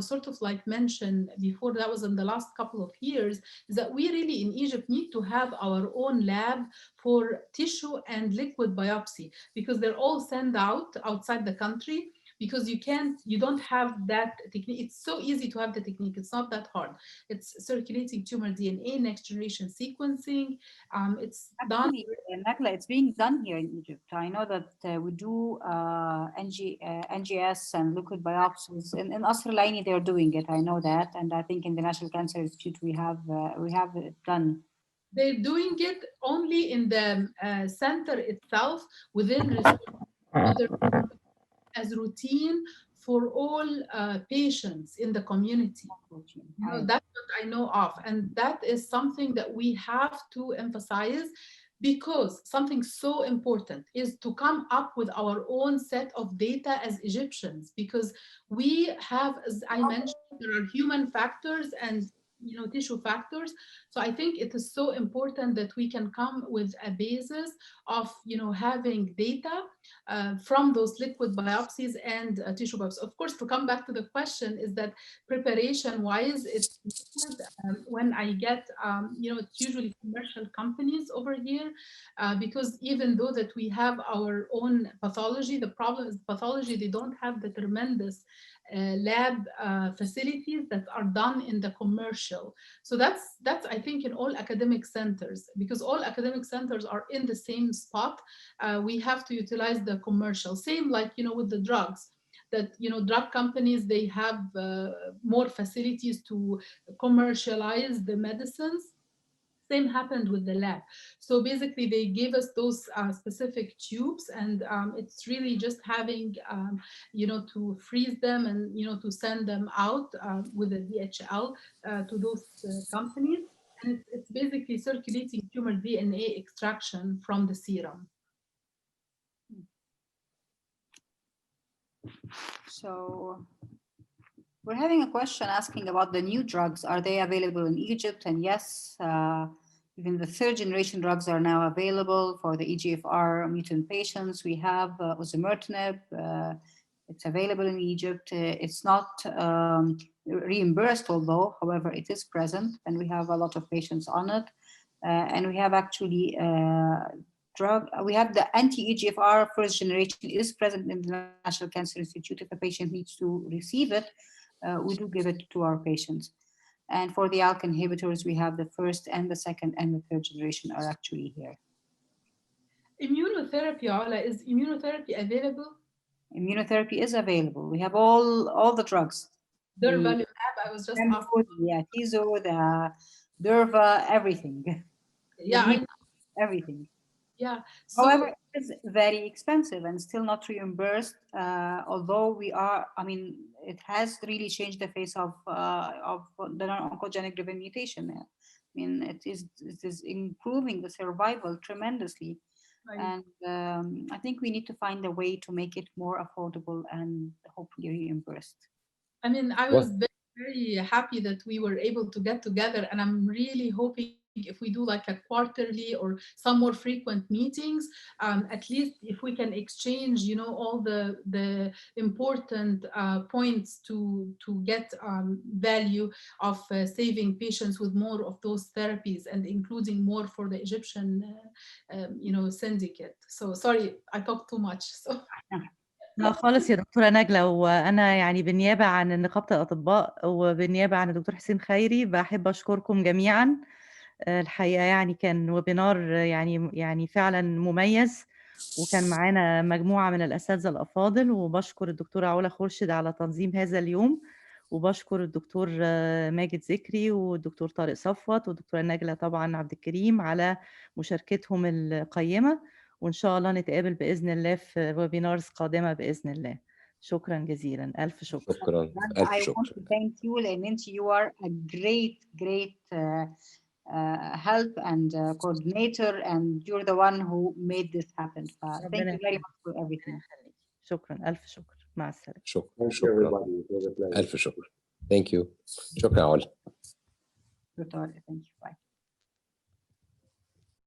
sort of like mention before, that was in the last couple of years, is that we really in Egypt need to have our own lab for tissue and liquid biopsy, because they're all sent out outside the country, because you don't have that technique. It's so easy to have the technique. It's not that hard. It's circulating tumor DNA, next generation sequencing. It's actually done. Nagla, it's being done here in Egypt. I know that we do NGS and liquid biopsies. In Kasr Aini, they're doing it. I know that, and I think in the National Cancer Institute we have it done. They're doing it only in the center itself within as routine for all patients in the community. That's what I know of. And that is something that we have to emphasize, because something so important is to come up with our own set of data as Egyptians, because we have, as I mentioned, there are human factors and tissue factors. So I think it is so important that we can come with a basis of having data from those liquid biopsies and tissue biopsies. Of course, to come back to the question, is that preparation wise, it's when I get it's usually commercial companies over here, because even though that we have our own pathology, the problem is pathology, they don't have the tremendous lab facilities that are done in the commercial. So that's I think in all academic centers, because all academic centers are in the same spot. We have to utilize the commercial. Same like with the drugs, that drug companies, they have more facilities to commercialize the medicines. Same happened with the lab. So basically they gave us those specific tubes, and it's really just having, to freeze them and, to send them out with a DHL to those companies. And it's basically circulating tumor DNA extraction from the serum. So we're having a question asking about the new drugs. Are they available in Egypt? And yes, even the third generation drugs are now available for the EGFR mutant patients. We have osimertinib. It's available in Egypt. It's not reimbursed, although, however, it is present, and we have a lot of patients on it. And we have actually we have the anti-EGFR first generation is present in the National Cancer Institute. If a patient needs to receive it, we do give it to our patients. And for the ALK inhibitors, we have the first and the second and the third generation are actually here. Immunotherapy, Ola, is immunotherapy available? Immunotherapy is available. We have all the drugs. Durvalumab, I was just asking. Yeah, Tizo, the Durva, everything. Yeah, everything. Yeah. So, however, it is very expensive and still not reimbursed. Although we are, it has really changed the face of the non-oncogenic driven mutation. It is improving the survival tremendously. Right. And I think we need to find a way to make it more affordable and hopefully reimbursed. I was very happy that we were able to get together, and I'm really hoping if we do like a quarterly or some more frequent meetings, at least if we can exchange, all the important points to get value of saving patients with more of those therapies and including more for the Egyptian, syndicate. So sorry, I talked too much. So. لا خالص يا دكتورة نجلة، وأنا يعني بالنيابة عن نقابة الأطباء وبالنيابة عن الدكتور حسين خيري بحب أشكركم جميعا. الحقيقة يعني كان ويبينار يعني فعلا مميز، وكان معانا مجموعة من الأساتذة الأفاضل، وبشكر الدكتورة أولا خورشيد على تنظيم هذا اليوم، وبشكر الدكتور ماجد ذكري والدكتور طارق صفوت والدكتورة نجلة طبعا عبد الكريم على مشاركتهم القيمة، وإن شاء الله نتقابل بإذن الله في ويبينارز قادمة بإذن الله. شكرا جزيلا، ألف شكر. شكرا، ألف I want شكر. to thank you لأن you are a great help and coordinator, and you're the one who made this happen. Thank you very much for everything. شكرا، ألف شكر، مع السلامة. شكرا، Thank you شكرا، everybody. It was a pleasure. ألف شكر. Thank you. شكرا يا علا. Thank you. Bye.